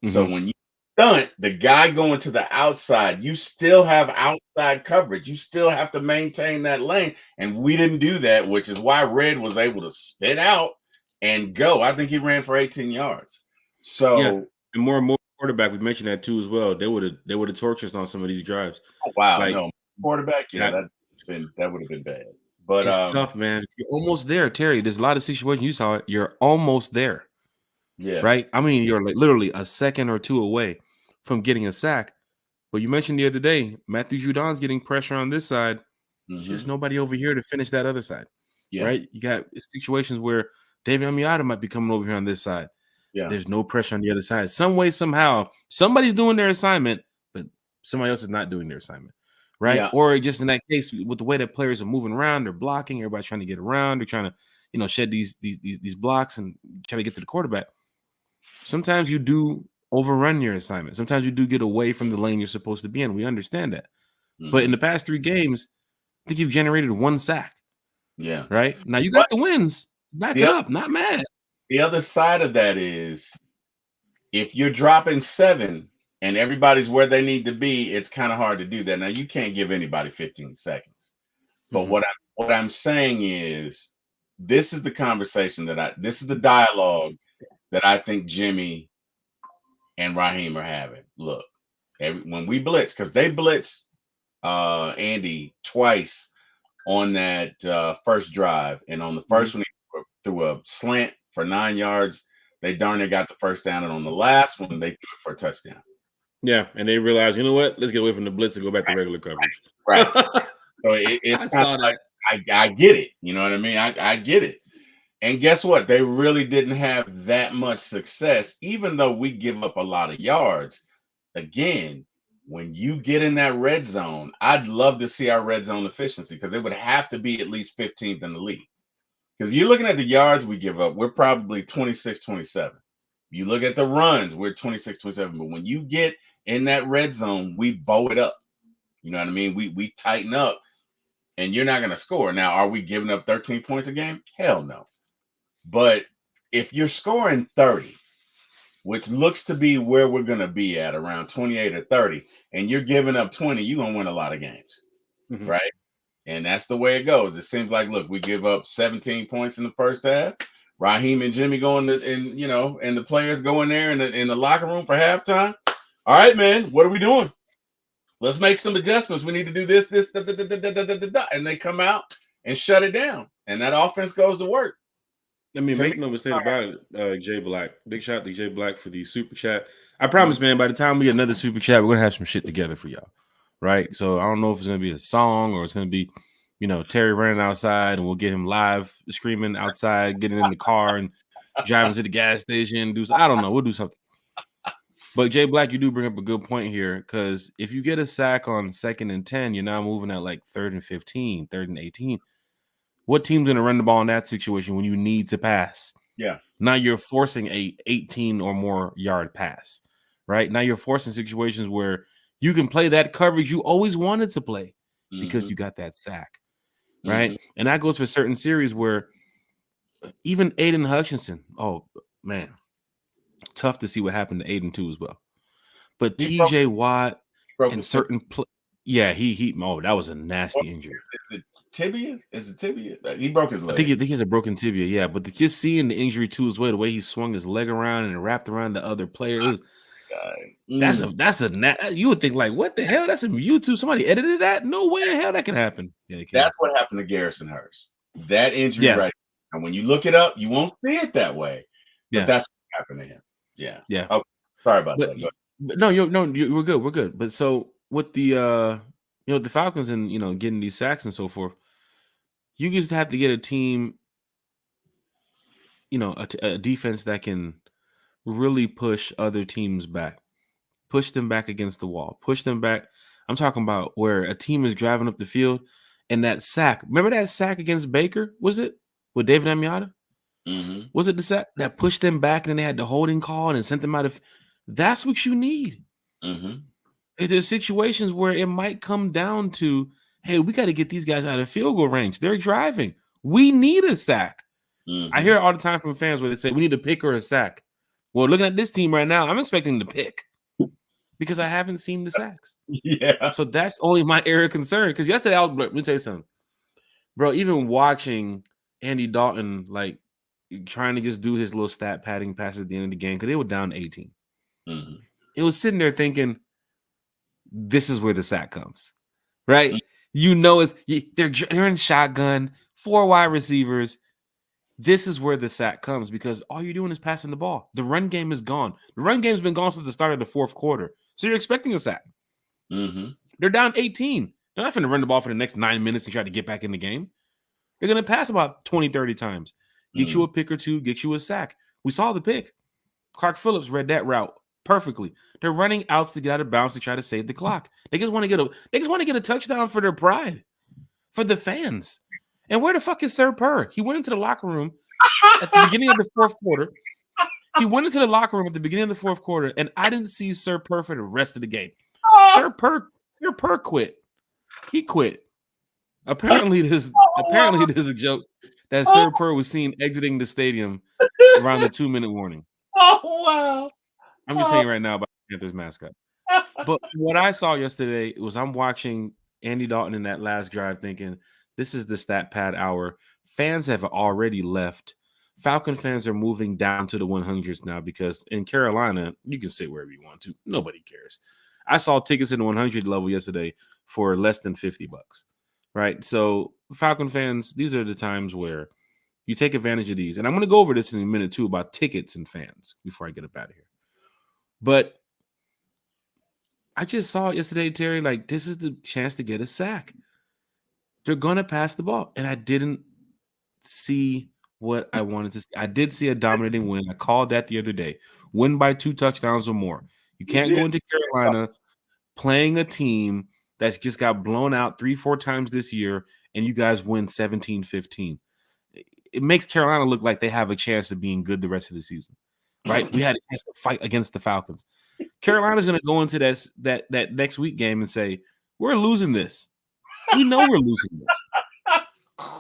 So when you stunt, the guy going to the outside, you still have outside coverage. You still have to maintain that lane. And we didn't do that, which is why Red was able to spit out and go. I think he ran for 18 yards. So yeah, and more quarterback, we mentioned that too as well. They would have torched us on some of these drives. Oh, wow. No, quarterback, that would have been bad. But it's tough, man. You're almost there, Terry. There's a lot of situations, you saw it. You're almost there. Yeah. Right? I mean, you're like literally a second or 2 away from getting a sack. But you mentioned the other day, Matthew Judon's getting pressure on this side. It's just nobody over here to finish that other side. Yeah. Right? You got situations where David Amiata might be coming over here on this side. Yeah. There's no pressure on the other side. Some way, somehow, somebody's doing their assignment, but somebody else is not doing their assignment. Right? Yeah. Or just in that case, with the way that players are moving around, they're blocking, everybody's trying to get around, they're trying to, shed these blocks and try to get to the quarterback. Sometimes you do overrun your assignment. Sometimes you do get away from the lane you're supposed to be in. We understand that. But in the past 3 games, I think you've generated 1 sack. Yeah. Right? Now you got the wins. Back it up. Not mad. The other side of that is, if you're dropping 7 and everybody's where they need to be, it's kind of hard to do that. Now, you can't give anybody 15 seconds. But what I'm saying is, this is the conversation this is the dialogue that I think Jimmy and Raheem are having. Look, when we blitz, because they blitz Andy twice on that first drive, and on the first one, he threw a slant for 9 yards. They darn near got the first down, and on the last one, they threw it for a touchdown. Yeah, and they realized, you know what? Let's get away from the blitz and go back to regular coverage. Right. So it's kind of like, I get it. You know what I mean? I get it. And guess what? They really didn't have that much success, even though we give up a lot of yards. Again, when you get in that red zone, I'd love to see our red zone efficiency, because it would have to be at least 15th in the league. Because you're looking at the yards we give up, we're probably 26-27. You look at the runs, we're 26-27. But when you get in that red zone, we bow it up. You know what I mean? We tighten up, and you're not going to score. Now, are we giving up 13 points a game? Hell no. But if you're scoring 30, which looks to be where we're going to be at, around 28 or 30, and you're giving up 20, you're going to win a lot of games, right? And that's the way it goes. It seems like, look, we give up 17 points in the first half. Raheem and Jimmy go and the players go in there in the locker room for halftime. All right, man, what are we doing? Let's make some adjustments. We need to do this, and they come out and shut it down. And that offense goes to work. I mean, To me, make no mistake about it, Jay Black. Big shout out to Jay Black for the super chat. I promise, man, by the time we get another super chat, we're going to have some shit together for y'all. Right? So I don't know if it's going to be a song or it's going to be, Terry running outside and we'll get him live screaming outside, getting in the car and driving to the gas station. I don't know. We'll do something. But Jay Black, you do bring up a good point here because if you get a sack on 2nd and 10, you're now moving at like 3rd and 15, 3rd and 18. What team's going to run the ball in that situation when you need to pass? Yeah. Now you're forcing a 18 or more yard pass, right? Now you're forcing situations where you can play that coverage you always wanted to play because you got that sack, right? And that goes for certain series where even Aiden Hutchinson, oh, man, tough to see what happened to Aiden too as well. But TJ Watt and certain that was a nasty injury. Is it tibia? Is it tibia? He broke his leg. I think he has a broken tibia, yeah. But just seeing the injury too as well, the way he swung his leg around and wrapped around the other player, you would think like, what the hell? That's some YouTube. Somebody edited that? No way in hell that can happen. Yeah, that's what happened to Garrison Hurst. That injury, right? And when you look it up, you won't see it that way. But that's what happened to him. Yeah. Yeah. Oh, sorry about that. But no, we're good. We're good. But so with the the Falcons and getting these sacks and so forth, you just have to get a team, a defense that can really push other teams back, push them back against the wall, push them back. I'm talking about where a team is driving up the field and that sack. Remember that sack against Baker? Was it with David Amiata? Was it the sack that pushed them back and then they had the holding call and sent them out of? That's what you need. If there's situations where it might come down to, hey, we got to get these guys out of field goal range. They're driving. We need a sack. I hear it all the time from fans where they say we need a pick or a sack. Well, looking at this team right now, I'm expecting the pick because I haven't seen the sacks. Yeah. So that's only my area of concern. Because yesterday, let me tell you something, bro. Even watching Andy Dalton like trying to just do his little stat padding passes at the end of the game because they were down 18. It was sitting there thinking, this is where the sack comes, right? They're in shotgun, 4 wide receivers. This is where the sack comes because all you're doing is passing the ball. The run game is gone. The run game's been gone since the start of the 4th quarter. So you're expecting a sack. They're down 18. They're not going to run the ball for the next 9 minutes and try to get back in the game. They're going to pass about 20, 30 times. Get you a pick or two, get you a sack. We saw the pick. Clark Phillips read that route perfectly. They're running outs to get out of bounds to try to save the clock. They just want to get a touchdown for their pride, for the fans. And where the fuck is Sir Purr? He went into the locker room at the beginning of the 4th quarter. He went into the locker room at the beginning of the 4th quarter, and I didn't see Sir Purr for the rest of the game. Sir Purr quit. He quit. Apparently, there's a joke that Sir Purr was seen exiting the stadium around the 2-minute warning. Oh, wow. I'm just saying right now about the Panthers mascot. But what I saw yesterday was I'm watching Andy Dalton in that last drive thinking, this is the stat pad hour. Fans have already left. Falcon fans are moving down to the 100s now because in Carolina, you can sit wherever you want to. Nobody cares. I saw tickets in the 100 level yesterday for less than $50, right? So Falcon fans, these are the times where you take advantage of these. And I'm going to go over this in a minute too about tickets and fans before I get up out of here. But I just saw it yesterday, Terry, like this is the chance to get a sack. They're going to pass the ball. And I didn't see what I wanted to see. I did see a dominating win. I called that the other day. Win by 2 touchdowns or more. You can't go into Carolina playing a team that's just got blown out 3-4 times this year, and you guys win 17-15. It makes Carolina look like they have a chance of being good the rest of the season, right? We had a chance to fight against the Falcons. Carolina's going to go into that next week game and say, we're losing this. We know we're losing this.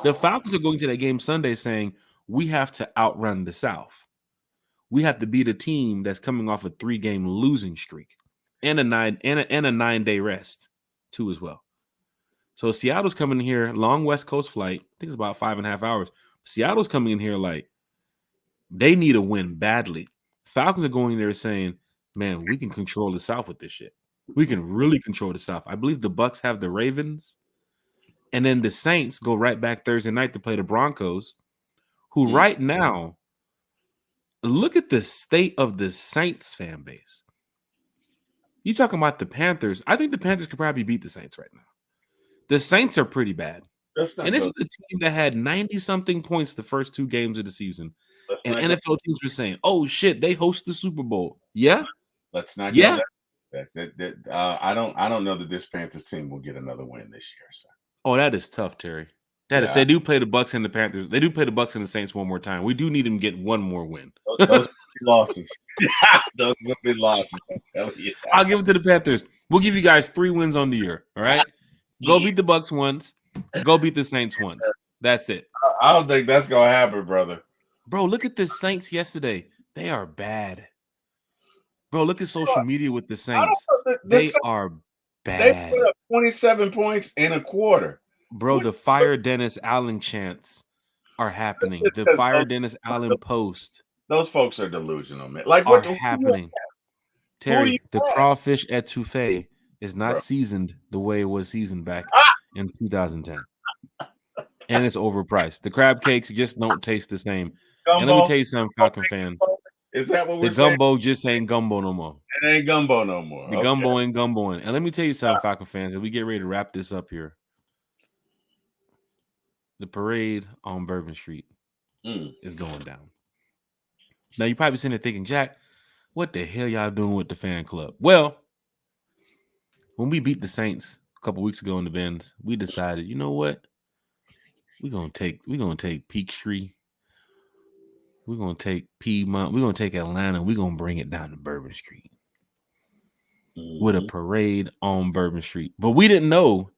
The Falcons are going to that game Sunday saying, we have to outrun the South. We have to beat a team that's coming off a 3-game losing streak and a 9-day rest too as well. So Seattle's coming in here, long West Coast flight. I think it's about 5.5 hours. Seattle's coming in here like they need a win badly. Falcons are going in there saying, man, we can control the South with this shit. We can really control the South. I believe the Bucks have the Ravens And then the Saints go right back Thursday night to play the Broncos, who Mm. right now, look at the state of the Saints fan base. You talking about the Panthers? I think the Panthers could probably beat the Saints right now. The Saints are pretty bad. Let's not And this go. is a team that had 90-something points the first 2 games of the season. Let's And not go. NFL teams were saying, oh, shit, they host the Super Bowl. Yeah? Let's not go Yeah? I don't know that this Panthers team will get another win this year. So. Oh, that is tough, Terry. That is. Yeah. They do play the Bucks and the Panthers. They do play the Bucks and the Saints one more time. We do need them to get one more win. Those losses. Those will be losses. I'll give it to the Panthers. We'll give you guys 3 wins on the year. All right? Go beat the Bucks once. Go beat the Saints once. That's it. I don't think that's gonna happen, brother. Bro, look at the Saints yesterday. They are bad. Bro, look at social media with the Saints. They are bad. They put up 27 points in a quarter. Bro, the Fire Dennis Allen chants are happening. The Fire Dennis Allen post. Those folks are delusional, man. Like are what happening. Terry, the crawfish etouffee is not seasoned the way it was seasoned back in 2010. And it's overpriced. The crab cakes just don't taste the same. Gumbo. And let me tell you something, Falcon fans. Is that what we're saying? The gumbo just ain't gumbo no more. It ain't gumbo no more. The gumbo ain't gumboing. And let me tell you something, Falcon fans, as we get ready to wrap this up here. The parade on Bourbon Street is going down. Now, you're probably sitting there thinking, Jack, what the hell y'all doing with the fan club? Well, when we beat the Saints a couple weeks ago in the Benz, we decided, you know what? We're gonna take Peachtree. We're gonna take Piedmont. We're gonna take Atlanta. We're gonna bring it down to Bourbon Street with a parade on Bourbon Street. But we didn't know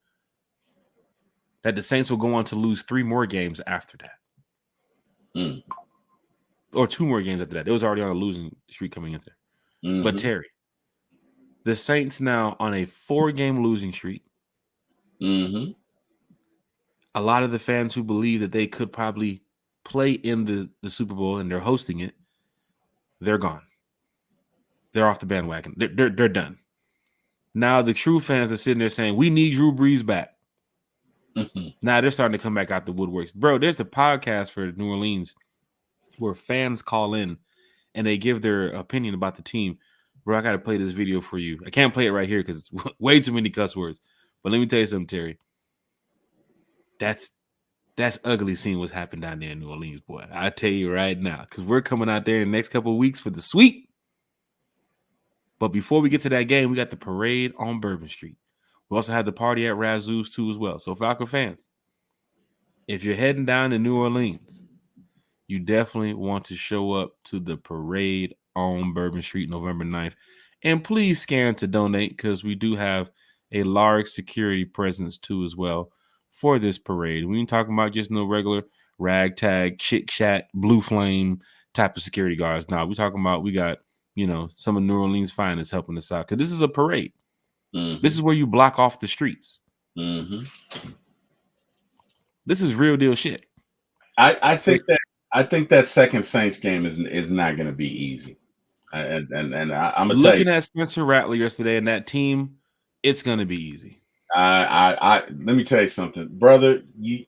that the Saints will go on to lose 3 more games after that. Or 2 more games after that. It was already on a losing streak coming into there. But Terry, the Saints now on a 4-game losing streak. A lot of the fans who believe that they could probably play in the Super Bowl and they're hosting it, they're gone. They're off the bandwagon. They're done. Now the true fans are sitting there saying, we need Drew Brees back. Now they're starting to come back out the woodworks. Bro, there's a podcast for New Orleans where fans call in and they give their opinion about the team. Bro, I got to play this video for you. I can't play it right here because it's way too many cuss words. But let me tell you something, Terry. That's ugly seeing what's happened down there in New Orleans, boy. I tell you right now, because we're coming out there in the next couple of weeks for the sweep. But before we get to that game, we got the parade on Bourbon Street. We also had the party at Razoo's too as well. So Falcon fans, if you're heading down to New Orleans, you definitely want to show up to the parade on Bourbon Street November 9th. And please scan to donate because we do have a large security presence too as well for this parade. We ain't talking about just no regular ragtag, chit-chat, blue flame type of security guards. Now, we're talking about we got, some of New Orleans finest helping us out because this is a parade. This is where you block off the streets. This is real deal shit. I think that second Saints game is not going to be easy. And I'm gonna looking at Spencer Rattler yesterday and that team, it's going to be easy. Let me tell you something, brother. You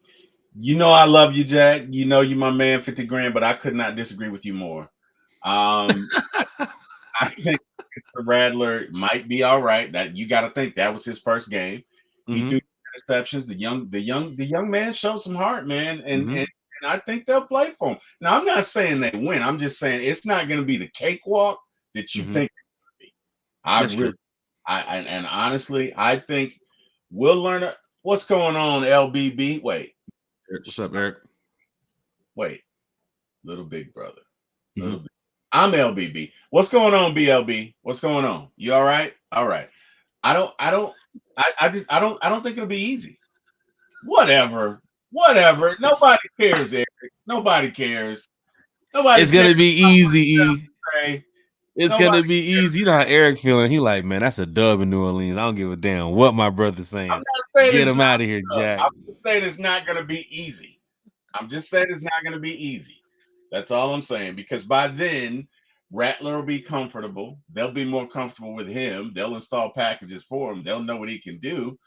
know I love you, Jack. You know you my man, 50 grand, but I could not disagree with you more. I think Mr. Rattler might be all right. That you got to think that was his first game. He threw interceptions. The young man showed some heart, man, and I think they'll play for him. Now I'm not saying they win. I'm just saying it's not going to be the cakewalk that you think it's going to be. And honestly, I think we'll learn what's going on. LBB, wait, what's up, Eric? Wait, little big brother. I'm LBB. What's going on, BLB? What's going on? You all right? All right. I don't think it'll be easy. Whatever. Nobody cares, Eric. Nobody cares. It's gonna be easy. It's gonna be easy. You know how Eric feeling. He like, man, that's a dub in New Orleans. I don't give a damn what my brother's saying. Get him out of here, Jack. I'm just saying it's not gonna be easy. That's all I'm saying. Because by then, Rattler will be comfortable. They'll be more comfortable with him. They'll install packages for him. They'll know what he can do.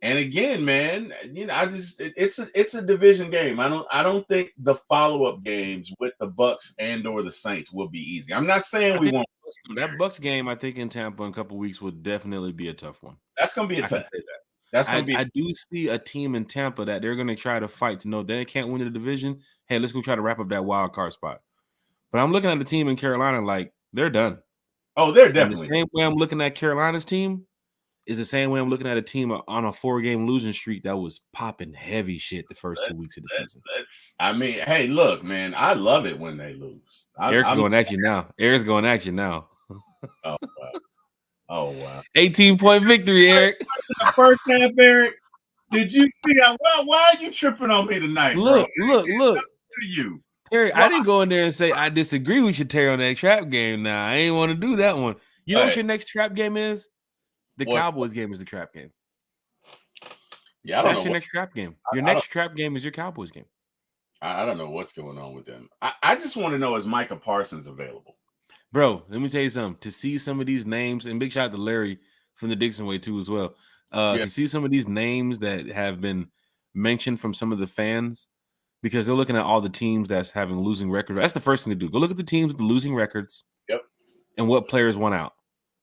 And again, man, it's a division game. I don't think the follow-up games with the Bucks and or the Saints will be easy. I'm not saying I we think won't. that Bucks game, I think in Tampa in a couple weeks would definitely be a tough one. That's gonna be a I can tough. say that. That's gonna be I do see a team in Tampa that they're going to try to fight to know they can't win the division. Hey, let's go try to wrap up that wild card spot. But I'm looking at the team in Carolina like they're done. they're And the definitely. same way I'm looking at Carolina's team is the same way I'm looking at a team on a 4-game losing streak that was popping heavy shit the first 2 weeks of the season. I mean, hey, look, man, I love it when they lose. Eric's going at you now. Eric's going at you now. Oh wow. Oh wow. 18-point victory, Eric. The first half, Eric. Did you see? Why are you tripping on me tonight, look, bro? Look. To you, Terry, I didn't go in there and say I disagree with you, Terry, on that trap game. Now I ain't want to do that one. You know what your next trap game is? The Cowboys game is the trap game. Yeah, that's your next trap game. Your next trap game is your Cowboys game. I don't know what's going on with them. I just want to know, is Micah Parsons available? Bro, let me tell you something. To see some of these names, and big shout out to Larry from the Dixon Way too as well. To see some of these names that have been mentioned from some of the fans, because they're looking at all the teams that's having losing records. That's the first thing to do. Go look at the teams with the losing records. Yep. And what players won out,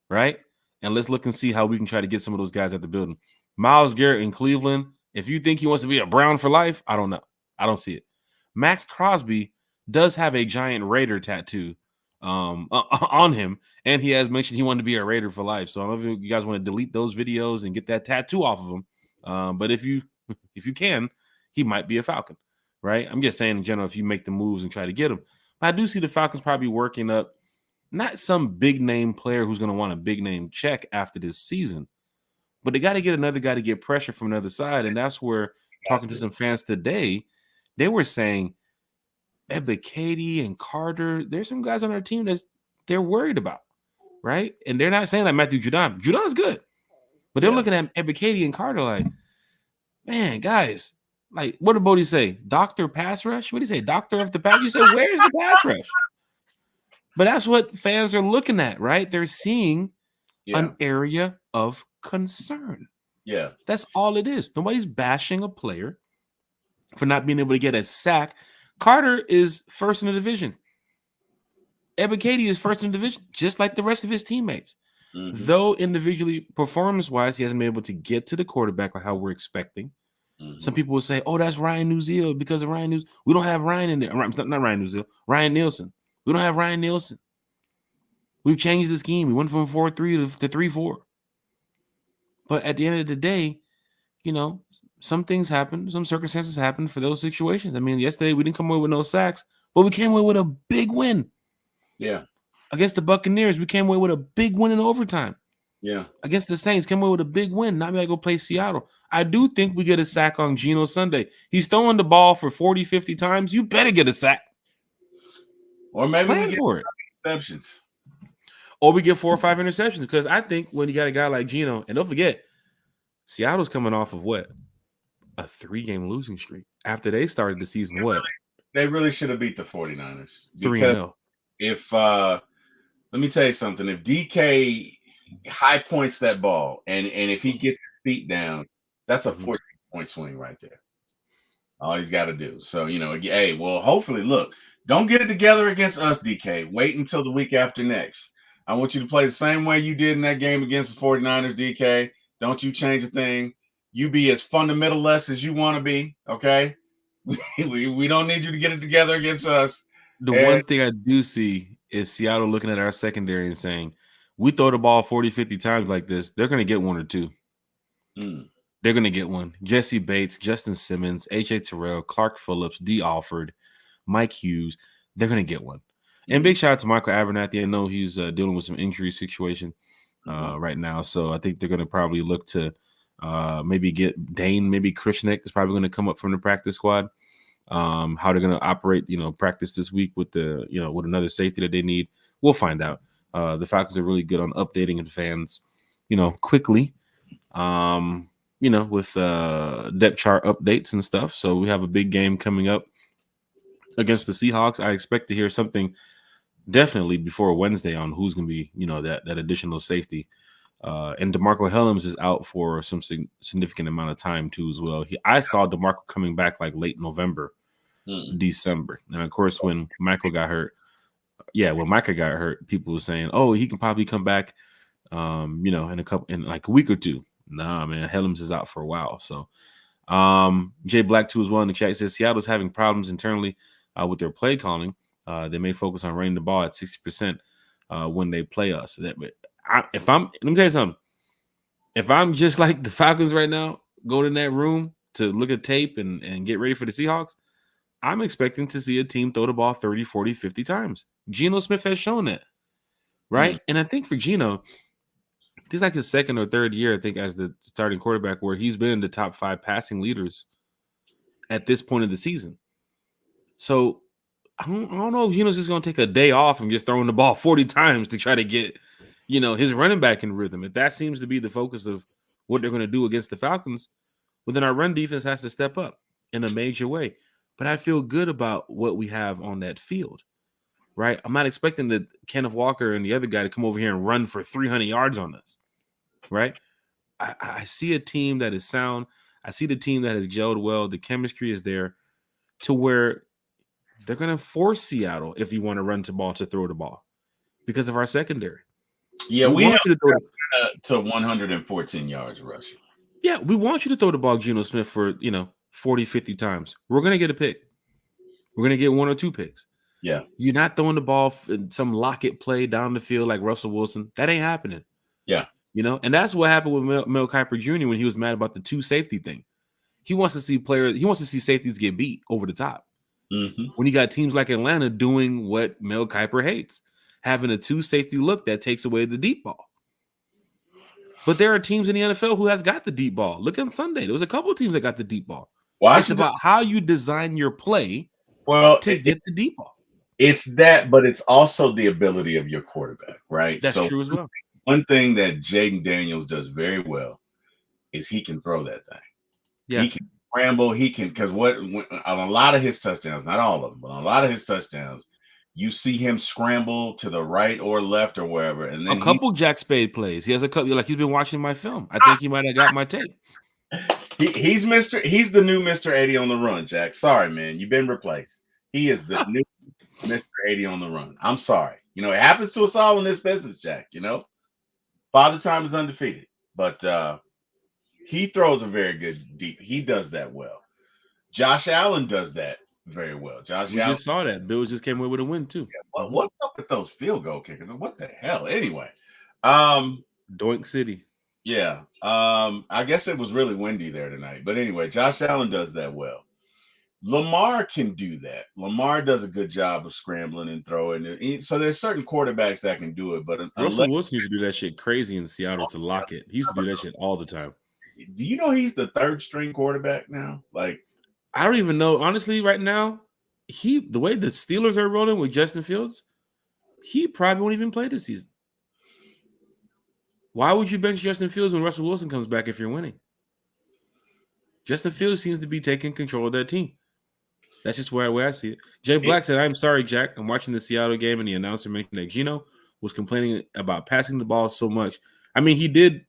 right? And let's look and see how we can try to get some of those guys at the building. Myles Garrett in Cleveland, if you think he wants to be a Brown for life, I don't know. I don't see it. Max Crosby does have a giant Raider tattoo on him, and he has mentioned he wanted to be a Raider for life. So I don't know if you guys want to delete those videos and get that tattoo off of him. But if you can, he might be a Falcon, right? I'm just saying in general, if you make the moves and try to get him. But I do see the Falcons probably working up not some big name player who's going to want a big name check after this season, but they got to get another guy to get pressure from another side. And that's where talking to some fans today, they were saying Ebiketie and Carter, there's some guys on our team that they're worried about, right? And they're not saying like Matthew Judon. Judon's good, but they're looking at Ebiketie and Carter like, man, guys, like what did Bodie say? Doctor pass rush? What did he say? Doctor of the pass? You say, where's the pass rush? But that's what fans are looking at, right? They're seeing an area of concern. Yeah. That's all it is. Nobody's bashing a player for not being able to get a sack. Carter is first in the division. Ebiketie is first in the division, just like the rest of his teammates. Mm-hmm. Though individually, performance-wise, he hasn't been able to get to the quarterback like how we're expecting. Mm-hmm. Some people will say, oh, that's Ryan Nuzile because of Ryan Nuzile. We don't have Ryan in there. Not Ryan Nuzile, Ryan Nielsen. We don't have Ryan Nielsen. We've changed the scheme. We went from 4-3 to 3-4. But at the end of the day, you know, some things happen. Some circumstances happen for those situations. I mean, yesterday we didn't come away with no sacks, but we came away with a big win. Yeah. Against the Buccaneers, we came away with a big win in overtime. Yeah. Against the Saints, came away with a big win. Now we got to go play Seattle. I do think we get a sack on Geno Sunday. He's throwing the ball for 40, 50 times. You better get a sack. Or maybe plan for it. Interceptions. Or we get 4 or 5 interceptions, because I think when you got a guy like Geno, and don't forget, Seattle's coming off of what? A 3-game losing streak. After they started the season, they really should have beat the 49ers. 3-0. If let me tell you something, if DK high points that ball and if he gets his feet down, that's a 14-point swing right there. All he's got to do. So, you know, hey, well, hopefully, look, don't get it together against us, DK. Wait until the week after next. I want you to play the same way you did in that game against the 49ers, DK. Don't you change a thing. You be as fundamentalist as you want to be, okay? We don't need you to get it together against us. One thing I do see is Seattle looking at our secondary and saying, we throw the ball 40, 50 times like this, they're going to get 1 or 2. They're going to get one. Jesse Bates, Justin Simmons, H.A. Terrell, Clark Phillips, D. Alford, Mike Hughes. They're going to get one. And big shout out to Michael Abernathy. I know he's dealing with some injury situation right now. So I think they're going to probably look to maybe get Dane, maybe Krishnick is probably going to come up from the practice squad. How they're going to operate, practice this week with with another safety that they need. We'll find out. The Falcons are really good on updating the fans, quickly, with depth chart updates and stuff. So we have a big game coming up against the Seahawks. I expect to hear something definitely before Wednesday on who's going to be, that additional safety And DeMarco Hellams is out for some significant amount of time too as well. I saw DeMarco coming back like late November, December. And of course, when Michael got hurt, when Micah got hurt, people were saying, "Oh, he can probably come back, in like a week or two." Nah, man, Hellams is out for a while. So, Jay Black too as well in the chat. He says Seattle's having problems internally with their play calling. They may focus on running the ball at 60% when they play us. Let me tell you something. If I'm just like the Falcons right now, going in that room to look at tape and get ready for the Seahawks, I'm expecting to see a team throw the ball 30, 40, 50 times. Geno Smith has shown that, right? And I think for Geno, this is like his second or third year, I think, as the starting quarterback, where he's been in the top 5 passing leaders at this point of the season. So I don't know if Geno's just going to take a day off and just throwing the ball 40 times to try to get, his running back in rhythm. If that seems to be the focus of what they're going to do against the Falcons, well, then our run defense has to step up in a major way. But I feel good about what we have on that field, right? I'm not expecting that Kenneth Walker and the other guy to come over here and run for 300 yards on us, right? I see a team that is sound. I see the team that has gelled well. The chemistry is there to where they're going to force Seattle, if you want to run the ball, to throw the ball because of our secondary. Yeah, we want you to throw to 114 yards rushing. Yeah, we want you to throw the ball, Geno Smith, for 40, 50 times. We're going to get a pick. We're going to get 1 or 2 picks. Yeah. You're not throwing the ball in some locket play down the field like Russell Wilson. That ain't happening. Yeah. And that's what happened with Mel Kiper Jr. when he was mad about the 2 safety thing. He wants to see safeties get beat over the top. Mm-hmm. When you got teams like Atlanta doing what Mel Kiper hates, having a 2 safety look that takes away the deep ball. But there are teams in the NFL who has got the deep ball. Look at Sunday. There was a couple of teams that got the deep ball. It's about how you design your play to get the deep ball. It's that, but it's also the ability of your quarterback, right? That's true as well. One thing that Jaden Daniels does very well is he can throw that thing. Yeah. He can scramble. He can, because on a lot of his touchdowns, not all of them, but on a lot of his touchdowns, you see him scramble to the right or left or wherever. And then a couple Jack Spade plays. He has a couple, like he's been watching my film. I think he might have got my tape. He's the new Mr. 80 on the run, Jack. Sorry, man. You've been replaced. He is the new Mr. 80 on the run. I'm sorry. It happens to us all in this business, Jack. Father Time is undefeated. But he throws a very good deep. He does that well. Josh Allen does that very well. We just saw that. Bills just came away with a win too. Yeah, what's up with those field goal kickers? What the hell? Anyway. Doink City. Yeah. I guess it was really windy there tonight. But anyway, Josh Allen does that well. Lamar can do that. Lamar does a good job of scrambling and throwing. So there's certain quarterbacks that can do it. But Russell Wilson used to do that shit crazy in Seattle to lock it. He used to do that shit all the time. Do you know he's the 3rd string quarterback now? Like, I don't even know. Honestly, right now, the way the Steelers are rolling with Justin Fields, he probably won't even play this season. Why would you bench Justin Fields when Russell Wilson comes back if you're winning? Justin Fields seems to be taking control of that team. That's just the way I see it. Jay Black said, "I'm sorry, Jack. I'm watching the Seattle game, and the announcer mentioned that Geno was complaining about passing the ball so much. I mean, he did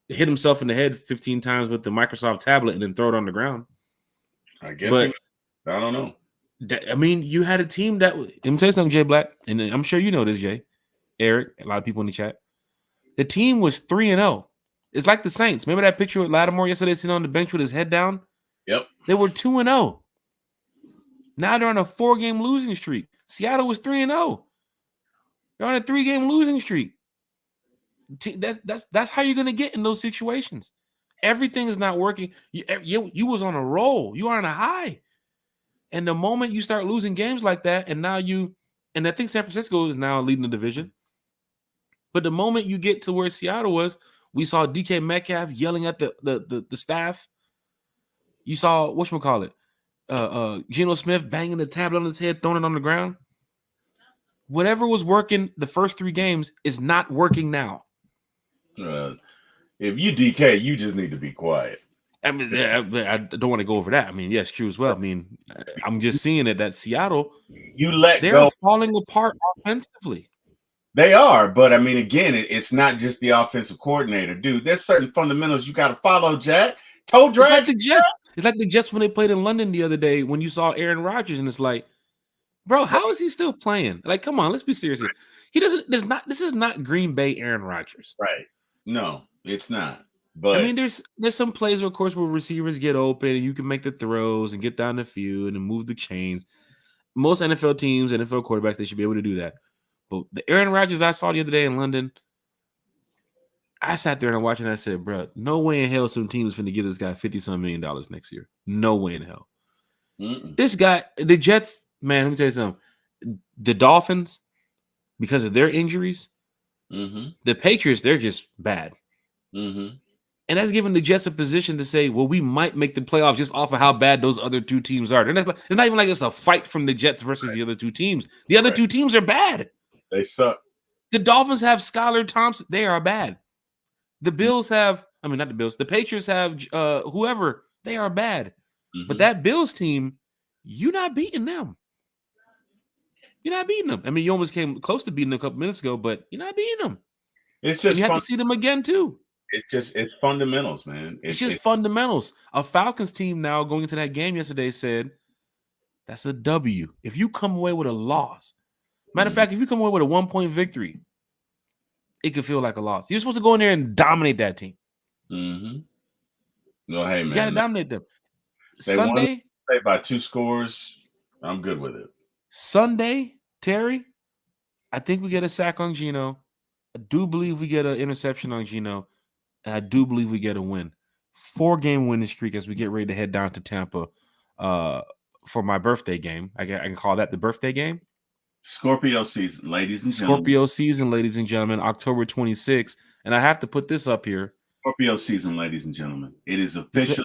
hit himself in the head 15 times with the Microsoft tablet and then throw it on the ground. I guess, I don't know. You had a team that. Let me tell you something, Jay Black, and I'm sure you know this, Jay, Eric, a lot of people in the chat. The team was 3-0. It's like the Saints. Remember that picture with Lattimore yesterday sitting on the bench with his head down? Yep. They were 2-0. Now they're on a 4-game losing streak. Seattle was 3-0. They're on a 3-game losing streak. That's how you're going to get in those situations. Everything is not working. You was on a roll. You are on a high. And the moment you start losing games like that, and I think San Francisco is now leading the division. But the moment you get to where Seattle was, we saw DK Metcalf yelling at the staff. You saw, whatchamacallit, Geno Smith banging the tablet on his head, throwing it on the ground. Whatever was working the first 3 games is not working now. If you DK, you just need to be quiet. I mean, I don't want to go over that. I mean, yes, true as well. I mean, I'm just seeing it that Seattle, they're falling apart offensively. They are, but I mean, again, it's not just the offensive coordinator, dude. There's certain fundamentals you got to follow, Jack. Toe It's like drags. the Jets. It's like the Jets when they played in London the other day when you saw Aaron Rodgers, and it's like, bro, how is he still playing? Like, come on, let's be serious here. He doesn't. This is not Green Bay Aaron Rodgers. Right. No, it's not. I But mean, there's some plays, of course, where receivers get open and you can make the throws and get down the field and move the chains. Most NFL teams, NFL quarterbacks, they should be able to do that. But the Aaron Rodgers I saw the other day in London, I sat there and I watched and I said, bro, no way in hell some team is going to give this guy $50-some million next year. No way in hell. This guy, the Jets, man, let me tell you something. The Dolphins, because of their injuries, the Patriots, they're just bad. And that's giving the Jets a position to say, well, we might make the playoffs just off of how bad those other two teams are. And it's not even like it's a fight from the Jets versus the other two teams. The other two teams are bad. They suck. The Dolphins have Skylar Thompson. They are bad. The Bills have, I mean, not the Bills. The Patriots have whoever. They are bad. But that Bills team, you're not beating them. You're not beating them. I mean, you almost came close to beating them a couple minutes ago, but you're not beating them. It's just you have to see them again, too. It's fundamentals, man. It's just fundamentals. A Falcons team now going into that game yesterday said, that's a W. If you come away with a loss, matter of fact, if you come away with a 1-point victory, it could feel like a loss. You're supposed to go in there and dominate that team. Well, hey, man. You got to dominate them. Sunday, play by 2 scores. I'm good with it. Sunday, Terry, I think we get a sack on Geno. I do believe we get an interception on Geno. And I do believe we get a win. 4-game winning streak as we get ready to head down to Tampa for my birthday game. I can call that the birthday game. Scorpio season, ladies and gentlemen. Scorpio season, ladies and gentlemen, October 26th. And I have to put this up here. Scorpio season, ladies and gentlemen. It is official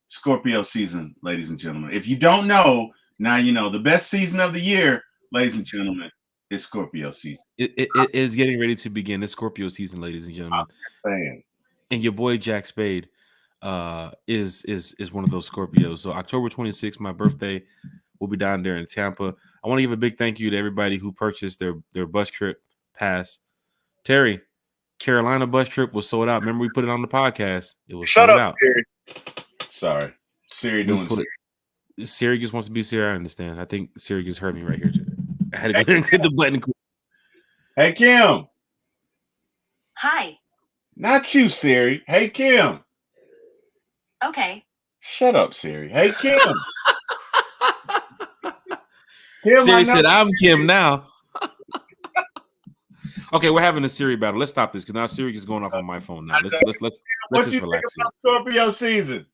Scorpio season, ladies and gentlemen. If you don't know, now you know. The best season of the year, ladies and gentlemen, is Scorpio season. It is getting ready to begin. It's Scorpio season, ladies and gentlemen. And your boy Jack Spade is one of those Scorpios. So October 26th, my birthday, we'll be down there in Tampa. I want to give a big thank you to everybody who purchased their bus trip pass. Terry, Carolina bus trip was sold out. Remember we put it on the podcast? It was sold out. Terry. Sorry. Siri doing it. Siri just wants to be Siri. I understand. I think Siri just heard me right here today. I had to go and hit the button. Hey, Kim. Hi. Not you, Siri. Hey, Kim. Okay. Shut up, Siri. Hey, Kim. Siri said, I'm Kim now. Okay, we're having a Siri battle. Let's stop this because now Siri is going off on my phone now. Let's just relax. Scorpio season.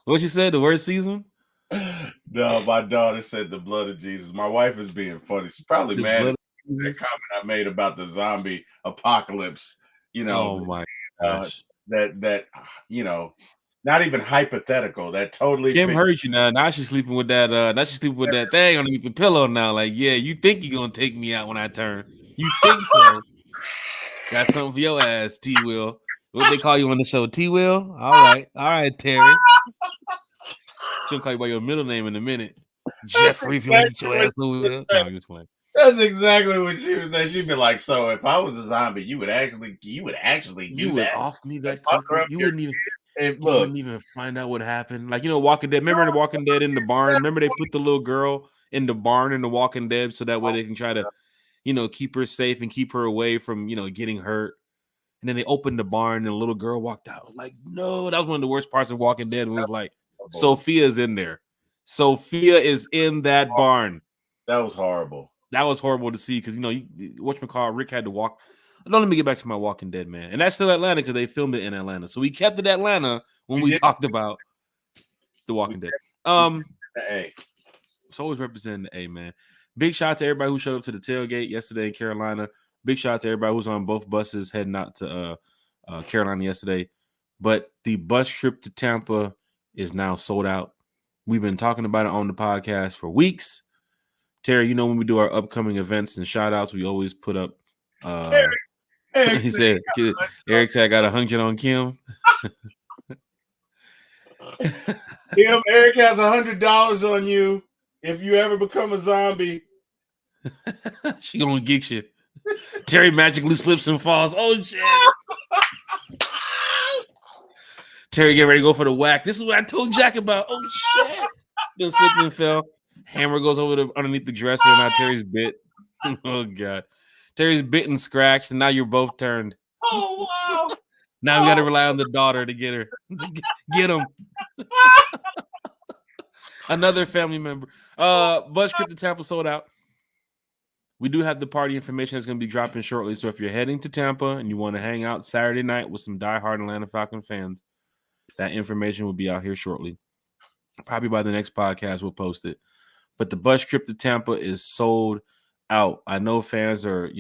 What she said? The word season? No, my daughter said the blood of Jesus. My wife is being funny. She's probably mad at the comment I made about the zombie apocalypse. You know, oh my gosh, that you know, not even hypothetical. That totally. Kim heard you now. Now she's sleeping with that. Now she's sleeping with that thing underneath the pillow now. Like, yeah, you think you're gonna take me out when I turn? You think so? Got something for your ass, T. Will. What they call you on the show, T. Will? All right, Terry. She'll call you by your middle name in a minute. Jeffrey, if you want to get your ass over there. No, I'm just playing. That's exactly what she was saying. She'd be like, "So if I was a zombie, you would actually off me that quickly. You wouldn't even find out what happened. Like, you know, Walking Dead. Remember the Walking Dead in the barn? Remember they put the little girl in the barn in the Walking Dead so that way they can try to, you know, keep her safe and keep her away from, you know, getting hurt. And then they opened the barn and the little girl walked out. I was like, no, that was one of the worst parts of Walking Dead. It was like, Sophia's in there. Sophia is in that barn. That was horrible. That was horrible to see because, you know, whatchamacallit, Rick had to walk. Don't let me get back to my Walking Dead, man. And that's still Atlanta because they filmed it in Atlanta. So we kept it Atlanta when we talked about the Walking Dead. It's always representing the A, man. Big shout out to everybody who showed up to the tailgate yesterday in Carolina. Big shout out to everybody who's on both buses heading out to Carolina yesterday. But the bus trip to Tampa is now sold out. We've been talking about it on the podcast for weeks. Terry, you know, when we do our upcoming events and shout outs, we always put up he said Eric said I got 100 on Kim. Kim, Eric has $100 on you if you ever become a zombie. She gonna get you. Terry magically slips and falls. Oh shit! Terry get ready to go for the whack. This is what I told Jack about. Oh shit! Then slipped and fell. Hammer goes over underneath the dresser, and now Terry's bit. Oh god! Terry's bit and scratched, and now you're both turned. Oh wow! Now we got to rely on the daughter to get her. Get him. Another family member. Bus trip to Tampa sold out. We do have the party information that's going to be dropping shortly. So if you're heading to Tampa and you want to hang out Saturday night with some diehard Atlanta Falcon fans, that information will be out here shortly. Probably by the next podcast, we'll post it. But the bus trip to Tampa is sold out. I know fans are,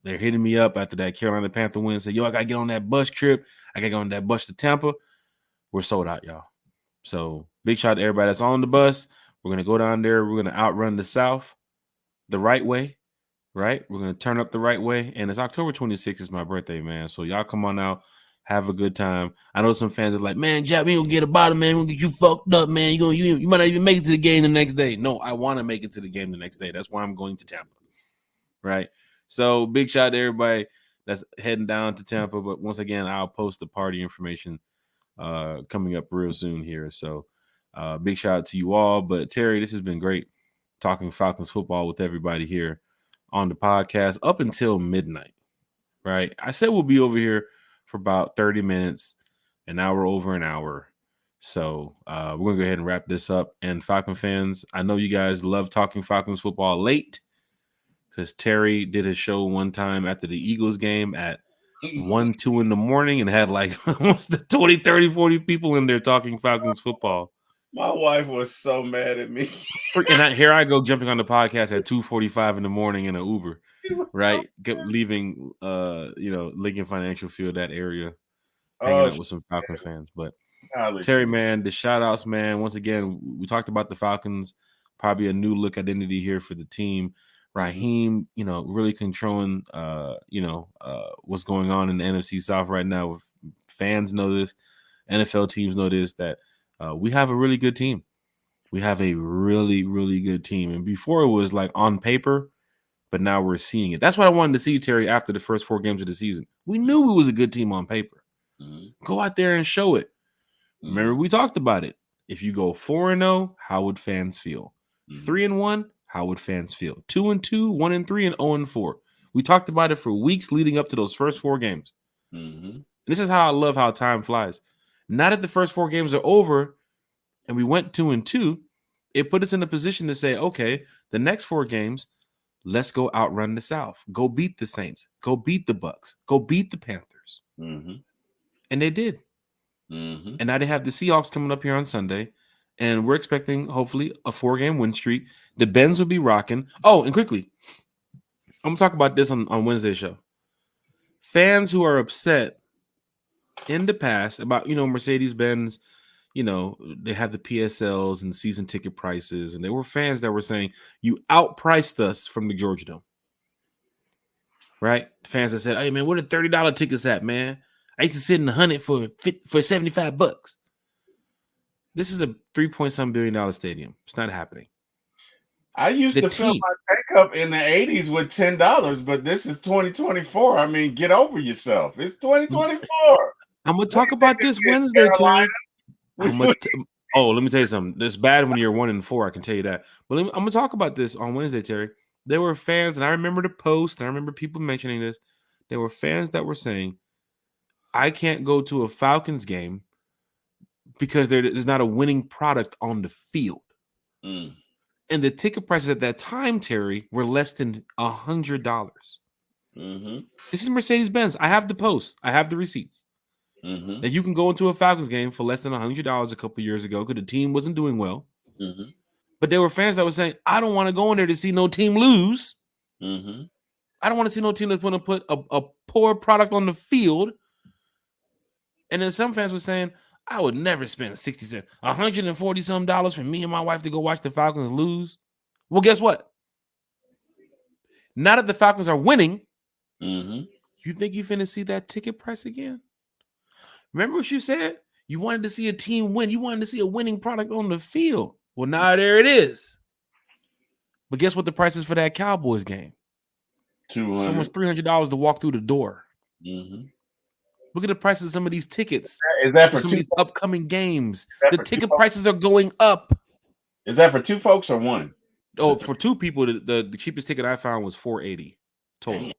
they're hitting me up after that Carolina Panther win. Say, yo, I got to get on that bus trip. I got to get on that bus to Tampa. We're sold out, y'all. So big shout out to everybody that's on the bus. We're going to go down there. We're going to outrun the South the right way, right? We're going to turn up the right way. And it's October 26th is my birthday, man. So y'all come on out. Have a good time. I know some fans are like, man, Jack, we ain't gonna get a bottom, man. We're gonna get you fucked up, man. You might not even make it to the game the next day. No, I want to make it to the game the next day. That's why I'm going to Tampa. Right? So big shout out to everybody that's heading down to Tampa. But once again, I'll post the party information coming up real soon here. So big shout out to you all. But Terry, this has been great talking Falcons football with everybody here on the podcast up until midnight. Right? I said we'll be over here for about 30 minutes, and now we're over an hour. So we're going to go ahead and wrap this up. And Falcon fans, I know you guys love talking Falcons football late because Terry did his show one time after the Eagles game at 1, 2 in the morning and had like almost 20, 30, 40 people in there talking Falcons football. My wife was so mad at me. And here I go jumping on the podcast at 2:45 in the morning in an Uber. Right, leaving Lincoln Financial Field, that area, hanging out with some Falcon fans. But Terry, man, the shout outs, man. Once again, we talked about the Falcons, probably a new look identity here for the team. Raheem, really controlling what's going on in the NFC South right now. Fans know this, NFL teams know this, that we have a really good team. We have a really, really good team. And before it was like on paper, but now we're seeing it. That's what I wanted to see, Terry, after the first 4 games of the season. We knew we was a good team on paper. Mm-hmm. Go out there and show it. Mm-hmm. Remember, we talked about it. If you go 4-0, how would fans feel? Mm-hmm. 3-1, how would fans feel? 2-2, 1-3, and 0-4. We talked about it for weeks leading up to those first 4 games. Mm-hmm. And this is how I love how time flies. Now that the first 4 games are over and we went 2-2, it put us in a position to say, okay, the next 4 games, let's go outrun the South. Go beat the Saints. Go beat the Bucks. Go beat the Panthers. Mm-hmm. And they did. Mm-hmm. And now they have the Seahawks coming up here on Sunday. And we're expecting, hopefully, a 4-game win streak. The Benz will be rocking. Oh, and quickly, I'm going to talk about this on Wednesday's show. Fans who are upset in the past about, Mercedes-Benz, they have the PSLs and season ticket prices. And there were fans that were saying, you outpriced us from the Georgia Dome. Right? Fans that said, hey, man, where the $30 tickets at, man? I used to sit in the 100 for $75. This is a $3.7 billion stadium. It's not happening. I used to fill my tank up in the 80s with $10, but this is 2024. I mean, get over yourself. It's 2024. I'm going to talk about this Wednesday, Terry. Let me tell you something. It's bad when you're 1-4. I can tell you that. But I'm going to talk about this on Wednesday, Terry. There were fans, and I remember the post, and I remember people mentioning this. There were fans that were saying, I can't go to a Falcons game because there's not a winning product on the field. Mm. And the ticket prices at that time, Terry, were less than $100. Mm-hmm. This is Mercedes-Benz. I have the post. I have the receipts. Mm-hmm. That you can go into a Falcons game for less than $100 a couple years ago because the team wasn't doing well. Mm-hmm. But there were fans that were saying, I don't want to go in there to see no team lose. Mm-hmm. I don't want to see no team that's going to put a poor product on the field. And then some fans were saying, I would never spend $140-some for me and my wife to go watch the Falcons lose. Well, guess what? Now that the Falcons are winning, you think you're finna see that ticket price again? Remember what you said? You wanted to see a team win. You wanted to see a winning product on the field. Well, now there it is. But guess what the price is for that Cowboys game? $200. Almost $300 to walk through the door. Mm-hmm. Look at the prices of some of these tickets. Is that for for some two of these upcoming games? The ticket folks? prices are going up. Is that for two folks or one? Oh, for two people, the cheapest ticket I found was $480 total.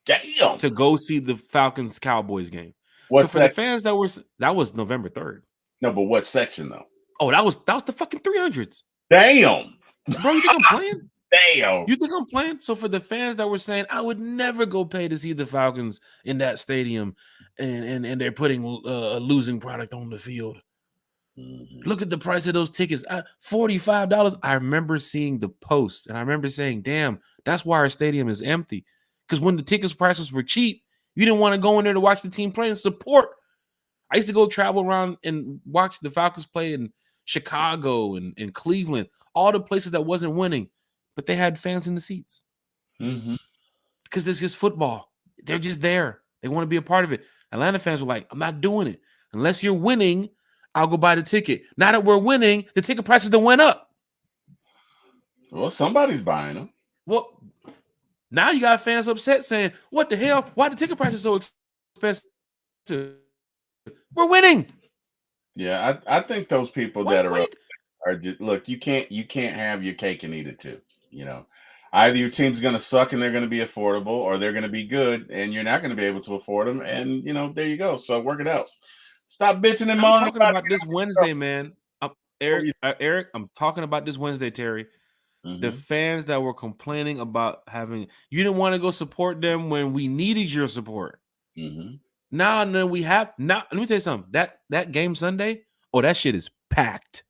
Damn. To go see the Falcons Cowboys game. What so for the fans that was November 3rd. No, but what section though? Oh, that was the fucking 300s. Damn. Bro, you think I'm playing? Damn. You think I'm playing? So for the fans that were saying I would never go pay to see the Falcons in that stadium, and they're putting a losing product on the field. Mm-hmm. Look at the price of those tickets. $45. I remember seeing the post, and I remember saying, damn, that's why our stadium is empty. Because when the tickets prices were cheap, you didn't want to go in there to watch the team play and support. I used to go travel around and watch the Falcons play in Chicago and Cleveland, all the places that wasn't winning, but they had fans in the seats. Mm-hmm. Because it's just football. They're just there. They want to be a part of it. Atlanta fans were like, I'm not doing it. Unless you're winning, I'll go buy the ticket. Now that we're winning, the ticket prices done went up. Well, somebody's buying them. Well, now you got fans upset saying, what the hell? Why the ticket prices so expensive? We're winning. Yeah, I think those people that are just look, you can't have your cake and eat it too. You know, either your team's going to suck and they're going to be affordable, or they're going to be good and you're not going to be able to afford them. And you know, there you go. So work it out. Stop bitching and moaning. I'm talking about this Wednesday, man. Eric, I'm talking about this Wednesday, Terry. Mm-hmm. The fans that were complaining about you didn't want to go support them when we needed your support. Mm-hmm. Now and then let me tell you something. That game Sunday, that shit is packed.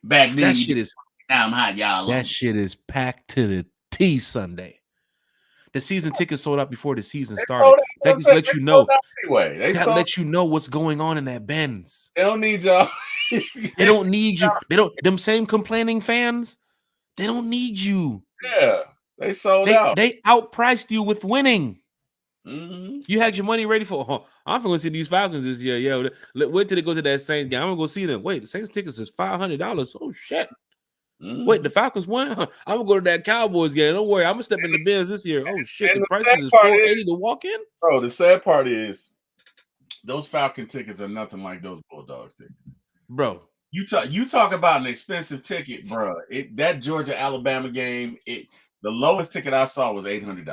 Back then, that shit is I'm hot, y'all. That shit is packed to the T Sunday. The season tickets sold out before the season started. That just lets you know. Anyway, that lets you know what's going on in that Benz. They don't need y'all. They don't need you. They don't. Them same complaining fans. They don't need you. Yeah, they sold out. They outpriced you with winning. Mm-hmm. You had your money ready for. I'm going to see these Falcons this year. Yeah, wait till they go to that Saints game. I'm gonna go see them. Wait, the Saints tickets is $500. Oh shit. Mm-hmm. Wait, the Falcons won? I'm gonna go to that Cowboys game. Don't worry, I'm gonna step in the Benz this year. Oh shit, the prices is $480 to walk in. Bro, the sad part is those Falcon tickets are nothing like those Bulldogs tickets. Bro, you talk about an expensive ticket, bro. That Georgia Alabama game, the lowest ticket I saw was $800.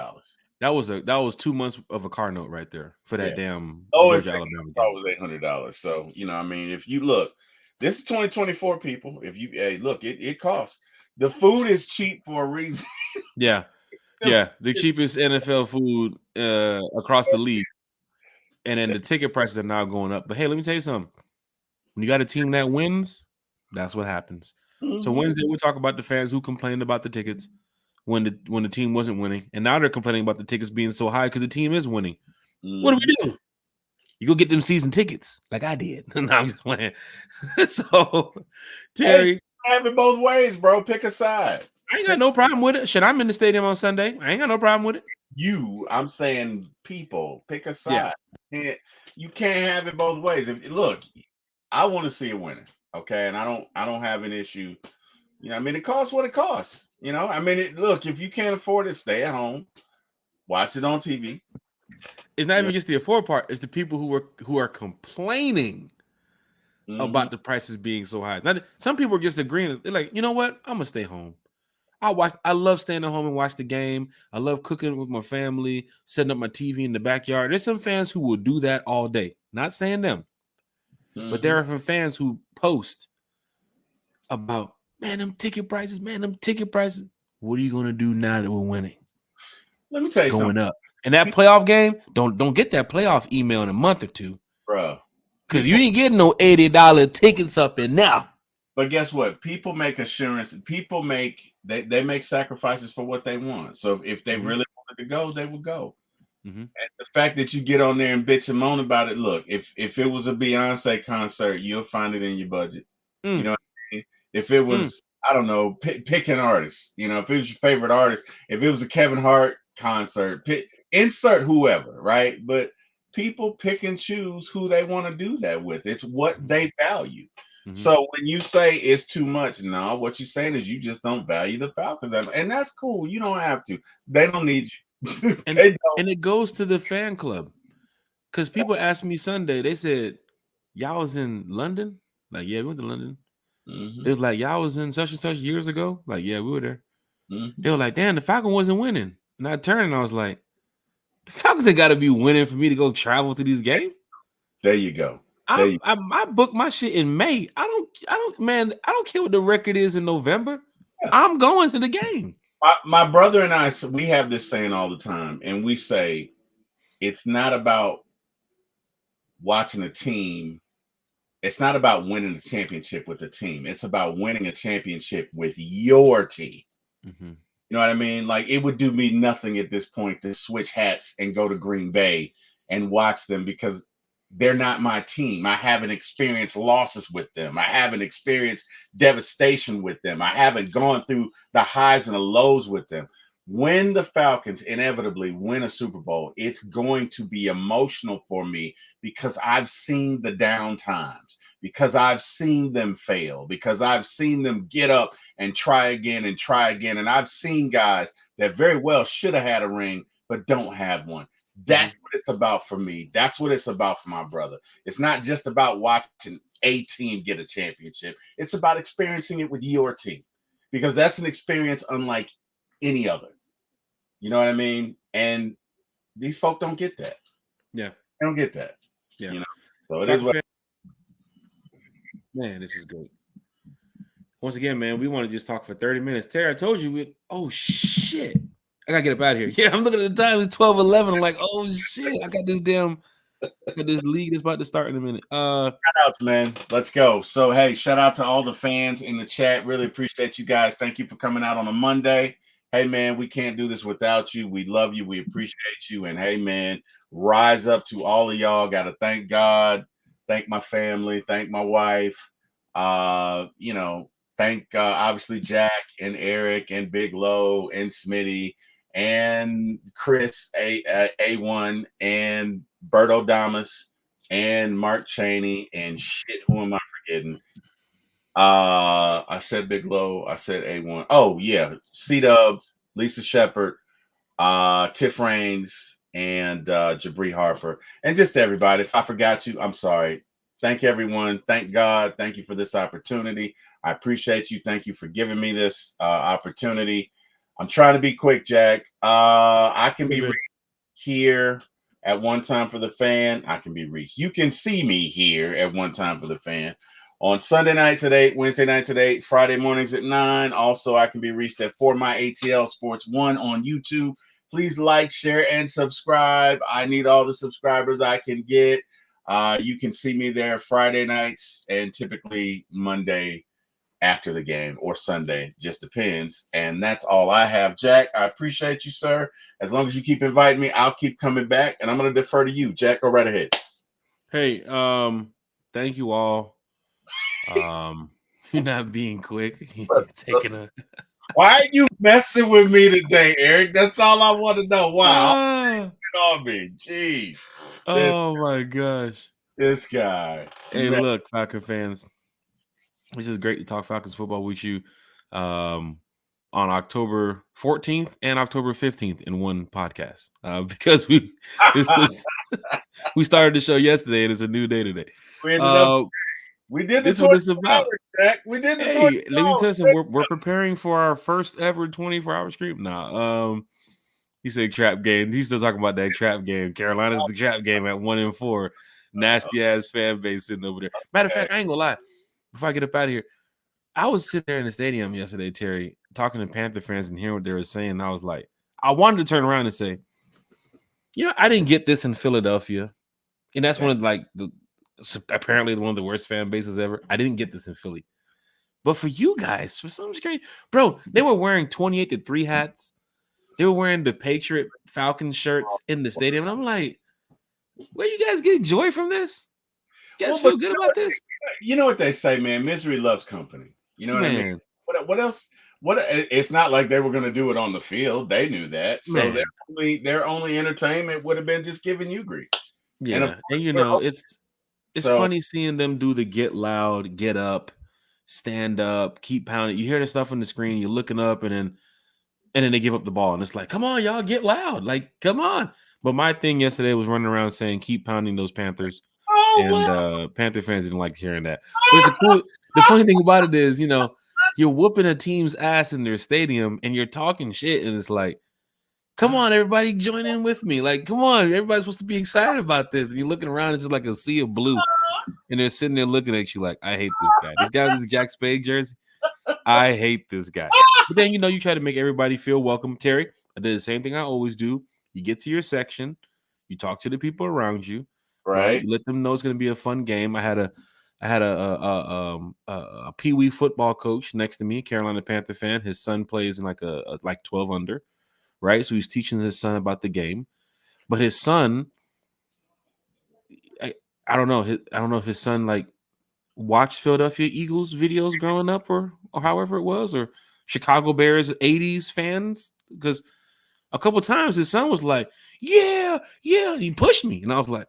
That was 2 months of a car note right there for that damn Georgia Alabama game. That was $800. So you know, I mean, if you look, this is 2024, people. If you look, it costs. The food is cheap for a reason. Yeah, the cheapest NFL food across the league, and then the ticket prices are now going up. But hey, let me tell you something. When you got a team that wins, that's what happens. Mm-hmm. So Wednesday we'll talk about the fans who complained about the tickets when the team wasn't winning, and now they're complaining about the tickets being so high because the team is winning. Mm-hmm. What do we do? You go get them season tickets like I did. No, I'm just playing. So, Terry, have it both ways, bro. Pick a side. I ain't got no problem with it. Shit, I'm in the stadium on Sunday. I ain't got no problem with it. I'm saying people, pick a side. Yeah. You can't have it both ways. Look, I want to see a winner, okay? And I don't have an issue. You know, I mean, it costs what it costs. You know, I mean, look, if you can't afford it, stay at home, watch it on TV. It's not even just the afford part; it's the people who are complaining about the prices being so high. Now, some people are just agreeing. They're like, you know what? I'm gonna stay home. I love staying at home and watch the game. I love cooking with my family, setting up my TV in the backyard. There's some fans who will do that all day. Not saying them, but there are some fans who post about, man, them ticket prices. What are you gonna do now that we're winning? Let me tell you something. Going up. And that playoff game, don't get that playoff email in a month or two, bro. Because you ain't getting no $80 tickets up in now. But guess what? People make assurance. People make they make sacrifices for what they want. So if they really wanted to go, they would go. Mm-hmm. And the fact that you get on there and bitch and moan about it, look, if it was a Beyonce concert, you'll find it in your budget. You know what I mean? If it was, I don't know, pick an artist. You know, if it was your favorite artist, if it was a Kevin Hart concert, insert whoever, right? But people pick and choose who they want to do that with. It's what they value. So when you say it's too much, no, what you're saying is you just don't value the Falcons, and that's cool. You don't have to. They don't need you. And They don't. and it goes to the fan club. Because people asked me Sunday, they said, y'all was in London? Like, yeah, we went to London. Mhm, It was like, y'all was in such and such years ago? Like, yeah, we were there. mhm. They were like, damn, the Falcon wasn't winning. And I turned and I was like, the Falcons ain't got to be winning for me to go travel to these games. There you go. I booked my shit in May. I don't care what the record is in November. Yeah. I'm going to the game. My brother and I, we have this saying all the time, and we say it's not about watching a team. It's not about winning a championship with a team. It's about winning a championship with your team. Mm-hmm. You know what I mean? Like, it would do me nothing at this point to switch hats and go to Green Bay and watch them because they're not my team. I haven't experienced losses with them. I haven't experienced devastation with them. I haven't gone through the highs and the lows with them. When the Falcons inevitably win a Super Bowl, it's going to be emotional for me because I've seen the down times, because I've seen them fail, because I've seen them get up and try again and try again. And I've seen guys that very well should have had a ring, but don't have one. That's what it's about for me. That's what it's about for my brother. It's not just about watching a team get a championship. It's about experiencing it with your team because that's an experience unlike any other. You know what I mean? And these folk don't get that. Yeah. They don't get that. Yeah. You know? So it is what. Man, this is great. Once again, man, we want to just talk for 30 minutes. Terry, I told you, oh, shit. I got to get up out of here. Yeah, I'm looking at the time. It's 12:11. I'm like, oh, shit. I got this league that's about to start in a minute. Shout outs, man. Let's go. So, hey, shout out to all the fans in the chat. Really appreciate you guys. Thank you for coming out on a Monday. Hey, man, we can't do this without you. We love you. We appreciate you. And, hey, man, rise up to all of y'all. Got to thank God, thank my family, thank my wife. Thank obviously Jack and Eric and Big Low and Smitty and Chris A1 and Berto Damas and Mark Cheney and shit. Who am I forgetting? I said Big Low. I said A1. Oh yeah, C-Dub, Lisa Shepard, Tiff Raines, and Jabri Harper, and just everybody. If I forgot you, I'm sorry. Thank everyone. Thank God. Thank you for this opportunity. I appreciate you. Thank you for giving me this opportunity. I'm trying to be quick, Jack. I can be reached here at One Time for the Fan. I can be reached. You can see me here at One Time for the Fan on Sunday nights at 8, Wednesday nights at 8, Friday mornings at 9. Also, I can be reached at For My ATL Sports 1 on YouTube. Please like, share, and subscribe. I need all the subscribers I can get. You can see me there Friday nights and typically Monday after the game or Sunday, just depends. And that's all I have. Jack, I appreciate you, sir. As long as you keep inviting me, I'll keep coming back. And I'm going to defer to you. Jack, go right ahead. Hey, thank you all. You're not being quick. Taking a. Why are you messing with me today, Eric? That's all I want to know. Wow. On me. Jeez. Oh my gosh. This guy. Hey, look, Falcon fans. This is great to talk Falcons football with you on October 14th and October 15th in one podcast because we started the show yesterday and it's a new day today. We did this what it's about. Jack. We did the hey, let me tell you something. We're preparing for our first ever 24-hour stream. Nah, he said trap game. He's still talking about that trap game. Carolina's the trap game at 1-4. Nasty ass fan base sitting over there. Matter of fact, I ain't gonna lie. Before I get up out of here, I was sitting there in the stadium yesterday, Terry, talking to Panther fans and hearing what they were saying. And I was like, I wanted to turn around and say, I didn't get this in Philadelphia. And that's one of apparently one of the worst fan bases ever. I didn't get this in Philly. But for you guys, for some strange, bro, they were wearing 28-3 hats. They were wearing the Patriot Falcons shirts in the stadium. And I'm like, where you guys getting joy from this? You guys feel good about this? You know what they say, man. Misery loves company. You know what I mean? What else? It's not like they were going to do it on the field. They knew that. So their only entertainment would have been just giving you grief. Yeah, and It's funny seeing them do the get loud, get up, stand up, keep pounding. You hear the stuff on the screen, you're looking up, and then they give up the ball. And it's like, come on, y'all, get loud. Like, come on. But my thing yesterday was running around saying, keep pounding those Panthers. And Panther fans didn't like hearing that. But the funny thing about it is, you're whooping a team's ass in their stadium and you're talking shit. And it's like, come on, everybody, join in with me. Like, come on, everybody's supposed to be excited about this. And you're looking around, it's just like a sea of blue. And they're sitting there looking at you like, I hate this guy. This guy with his Jack Spade jersey, I hate this guy. But then, you try to make everybody feel welcome. Terry, I did the same thing I always do. You get to your section, you talk to the people around you, right? You let them know it's going to be a fun game. I had a Pee-wee football coach next to me, Carolina Panther fan. His son plays in like 12 under. Right, so he's teaching his son about the game, but his son, I don't know, I don't know if his son like watched Philadelphia Eagles videos growing up, or however it was, or Chicago Bears '80s fans, because a couple times his son was like, "Yeah, and he pushed me," and I was like,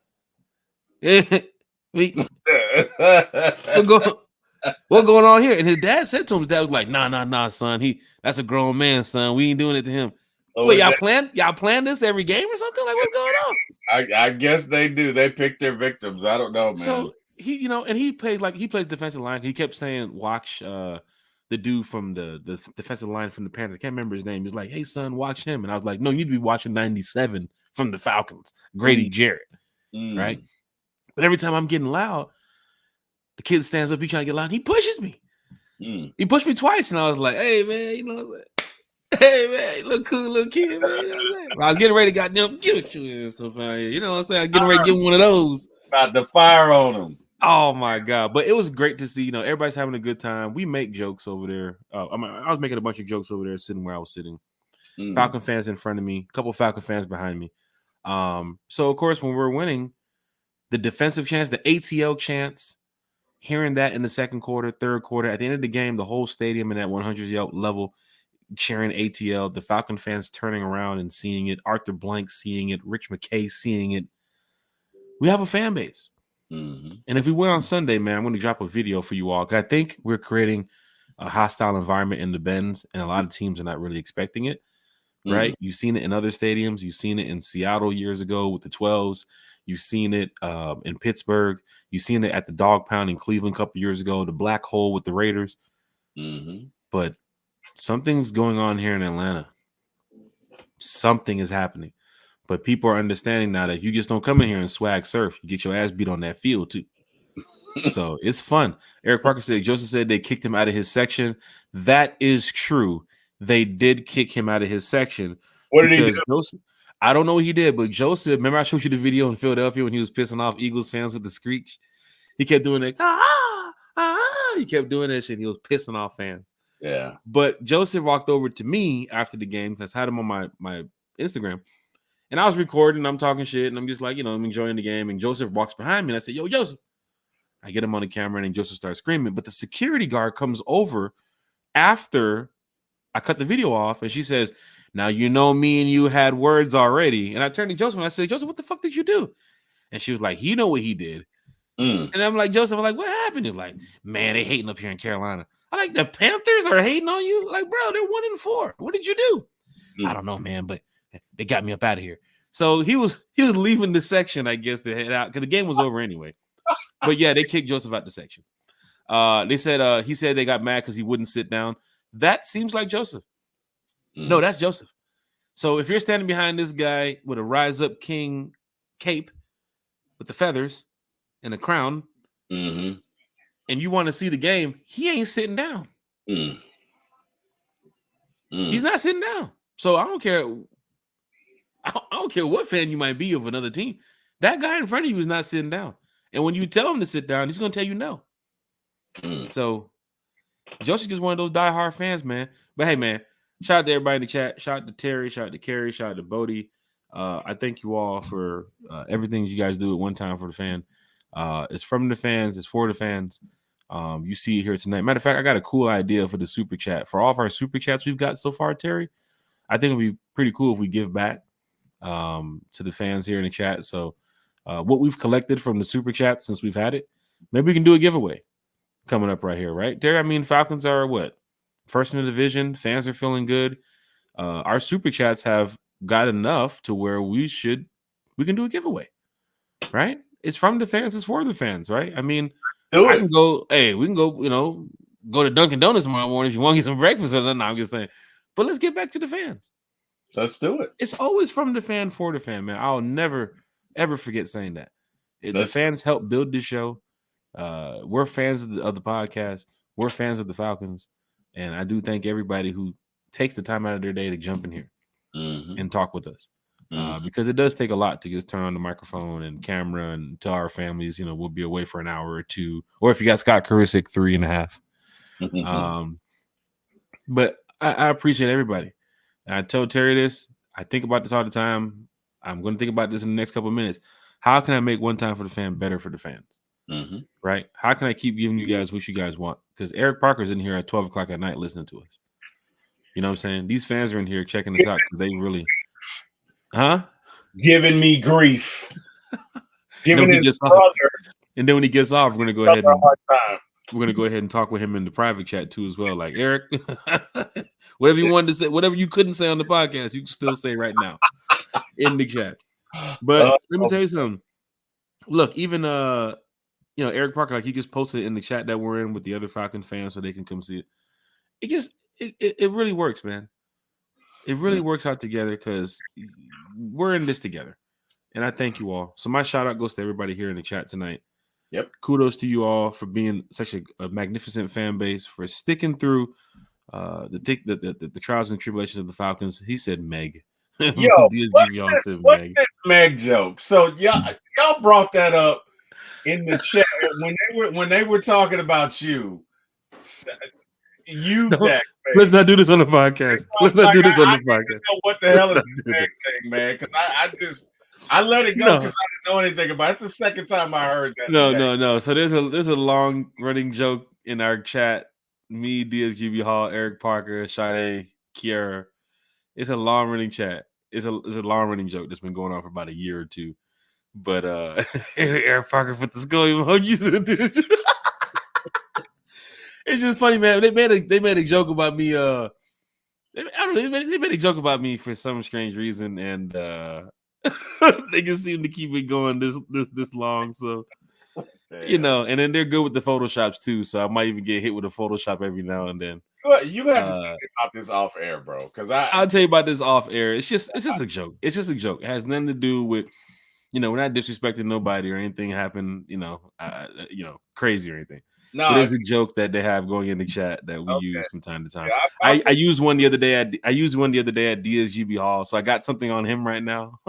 "What going on here?" And his dad said to him, his dad was like, "Nah, son, that's a grown man, son. We ain't doing it to him." Wait, y'all plan this every game or something? Like, what's going on? I guess they do. They pick their victims. I don't know, man. So he plays defensive line. He kept saying, watch the dude from the defensive line from the Panthers. I can't remember his name. He's like, hey son, watch him. And I was like, no, you need to be watching 97 from the Falcons, Grady Jarrett. Right? But every time I'm getting loud, the kid stands up, he trying to get loud, and he pushes me. He pushed me twice, and I was like, hey man, hey man, you look cool little kid, man. I was getting ready to goddamn give it to you. So you know what I'm saying? I'm getting ready to give him one of those. About to fire on him. Oh my god! But it was great to see. Everybody's having a good time. We make jokes over there. I was making a bunch of jokes over there, sitting where I was sitting. Falcon fans in front of me, a couple Falcon fans behind me. So of course, when we're winning, the defensive chants, the ATL chants, hearing that in the second quarter, third quarter, at the end of the game, the whole stadium in that 100 level cheering ATL, the Falcon fans turning around and seeing it, Arthur Blank seeing it, Rich McKay seeing it. We have a fan base. And if we win on Sunday, man, I'm going to drop a video for you all. I think we're creating a hostile environment in the Benz, and a lot of teams are not really expecting it, right? You've seen it in other stadiums. You've seen it in Seattle years ago with the 12s. You've seen it in Pittsburgh. You've seen it at the Dog Pound in Cleveland a couple years ago, the Black Hole with the Raiders. But something's going on here in Atlanta. Something is happening. But people are understanding now that you just don't come in here and swag surf. You get your ass beat on that field, too. So it's fun. Eric Parker said, Joseph said they kicked him out of his section. That is true. They did kick him out of his section. What did he do? Joseph, I don't know what he did, but Joseph, remember I showed you the video in Philadelphia when he was pissing off Eagles fans with the screech? He kept doing that. He kept doing that shit. He was pissing off fans. Yeah. But Joseph walked over to me after the game because I had him on my Instagram. And I was recording, I'm talking shit, and I'm just like, I'm enjoying the game. And Joseph walks behind me, and I say, yo, Joseph. I get him on the camera, and then Joseph starts screaming. But the security guard comes over after I cut the video off, and she says, now, me and you had words already. And I turned to Joseph, and I said, Joseph, what the fuck did you do? And she was like, you know what he did. And I'm like, Joseph, I'm like, what happened? He's like, man, they hating up here in Carolina. I'm like, the Panthers are hating on you? Like, bro, they're 1-4. What did you do? I don't know, man, but they got me up out of here. So he was leaving the section, I guess, to head out because the game was over anyway. But yeah, they kicked Joseph out the section. They said he said they got mad because he wouldn't sit down. That seems like Joseph. No, that's Joseph. So if you're standing behind this guy with a Rise Up King cape with the feathers and a crown, and you want to see the game, he ain't sitting down. He's not sitting down. So I don't care. I don't care what fan you might be of another team. That guy in front of you is not sitting down. And when you tell him to sit down, he's going to tell you no. So Josh is just one of those diehard fans, man. But hey, man, shout out to everybody in the chat. Shout out to Terry. Shout out to Carrie. Shout out to Bodie. I thank you all for everything you guys do at one time for the fan. It's from the fans. It's for the fans. You see it here tonight. Matter of fact, I got a cool idea for the super chat. For all of our super chats we've got so far, Terry, I think it'd be pretty cool if we give back to the fans here in the chat. So what we've collected from the super chat since we've had it. Maybe we can do a giveaway coming up right here, right? Terry, I mean, Falcons are what? First in the division. Fans are feeling good. Our super chats have got enough to where we can do a giveaway, right? It's from the fans, it's for the fans, right? I mean, we can go, go to Dunkin' Donuts tomorrow morning if you want to get some breakfast or nothing. I'm just saying. But let's get back to the fans. Let's do it. It's always from the fan for the fan, man. I'll never, ever forget saying that. The fans help build this show. We're fans of the podcast. We're fans of the Falcons. And I do thank everybody who takes the time out of their day to jump in here and talk with us. Because it does take a lot to just turn on the microphone and camera and tell our families, we'll be away for an hour or two. Or if you got Scott Karisic, 3.5. But I appreciate everybody. And I tell Terry this. I think about this all the time. I'm going to think about this in the next couple of minutes. How can I make One Time for the Fan better for the fans? Right? How can I keep giving you guys what you guys want? Because Eric Parker's in here at 12 o'clock at night listening to us. You know what I'm saying? These fans are in here checking us out because they really... Giving me grief. Giving his brother. And then when he gets off, we're gonna go ahead and talk with him in the private chat too as well. Like, Eric, whatever you wanted to say, whatever you couldn't say on the podcast, you can still say right now in the chat. But let me tell you something. Look, even Eric Parker, like he just posted in the chat that we're in with the other Falcon fans so they can come see it. It really works, man. It really works out together because we're in this together. And I thank you all. So my shout out goes to everybody here in the chat tonight. Yep. Kudos to you all for being such a magnificent fan base, for sticking through the trials and tribulations of the Falcons. He said Meg. Yo, what that Meg joke? So y'all brought that up in the chat when they were talking about you. Jack. Let's not do this on the podcast. Let's not do this on the podcast. I don't know what the hell is the Meg thing, man? Because I let it go because I didn't know anything about it. It's the second time I heard that. No. So there's a long running joke in our chat. Me, DSGB Hall, Eric Parker, Sade, Kiara. It's a long running chat. It's a long running joke that's been going on for about a year or two. But Eric Parker put the skull emojis in this. It's just funny, man. They made a joke about me. They made a joke about me for some strange reason, and they just seem to keep it going this long. So and then they're good with the photoshops too. So I might even get hit with a Photoshop every now and then. You have to tell me about this off air, bro. Because I'll tell you about this off air. It's just a joke. It's just a joke. It has nothing to do with we're not disrespecting nobody or anything happened. Crazy or anything. No, it is a joke that they have going in the chat that we use from time to time. Yeah, I used one the other day at DSGB Hall, so I got something on him right now.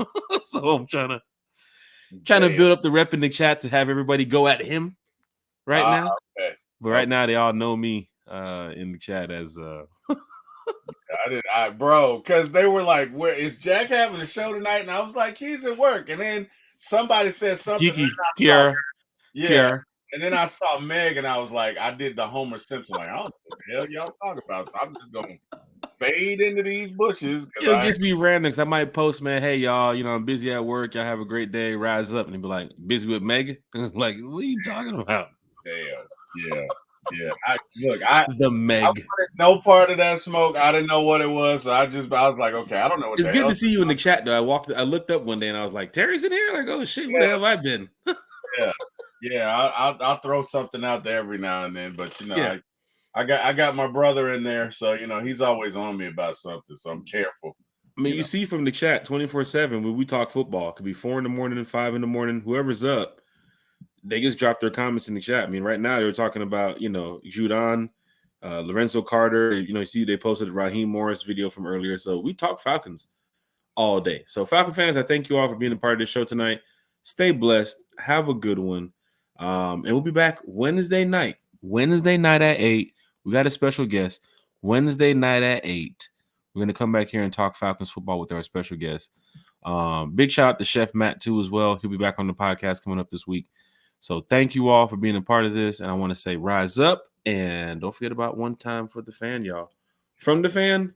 So I'm trying to build up the rep in the chat to have everybody go at him right now. Okay. But right now they all know me in the chat as because they were like, "Where is Jack having a show tonight?" And I was like, "He's at work." And then somebody said something. Kiki, Kiara. And then I saw Meg, and I was like, I did the Homer Simpson. Like, I don't know what the hell y'all talking about. So I'm just going to fade into these bushes. It'll just be random. Cause I might post, man, hey, y'all, I'm busy at work. Y'all have a great day. Rise up. And he'd be like, busy with Meg? And it's like, what are you talking about? Damn. Yeah. The Meg. I wanted no part of that smoke. I didn't know what it was. So I was like, okay, I don't know what it's good to see you in the chat, though. I looked up one day, and I was like, Terry's in here? Like, oh, shit, where the hell have I been? Yeah, I'll throw something out there every now and then, but I got my brother in there, so he's always on me about something, so I'm careful. I mean, you see from the chat 24/7 when we talk football, it could be 4 a.m. and 5 a.m. Whoever's up, they just drop their comments in the chat. I mean, right now they're talking about Judon, Lorenzo Carter. You see they posted a Raheem Morris video from earlier, so we talk Falcons all day. So Falcon fans, I thank you all for being a part of this show tonight. Stay blessed. Have a good one. And we'll be back Wednesday night at 8. We got a special guest. Wednesday night at 8. We're going to come back here and talk Falcons football with our special guest. Big shout out to Chef Matt, too, as well. He'll be back on the podcast coming up this week. So thank you all for being a part of this. And I want to say rise up. And don't forget about One Time for the Fan, y'all. From the fan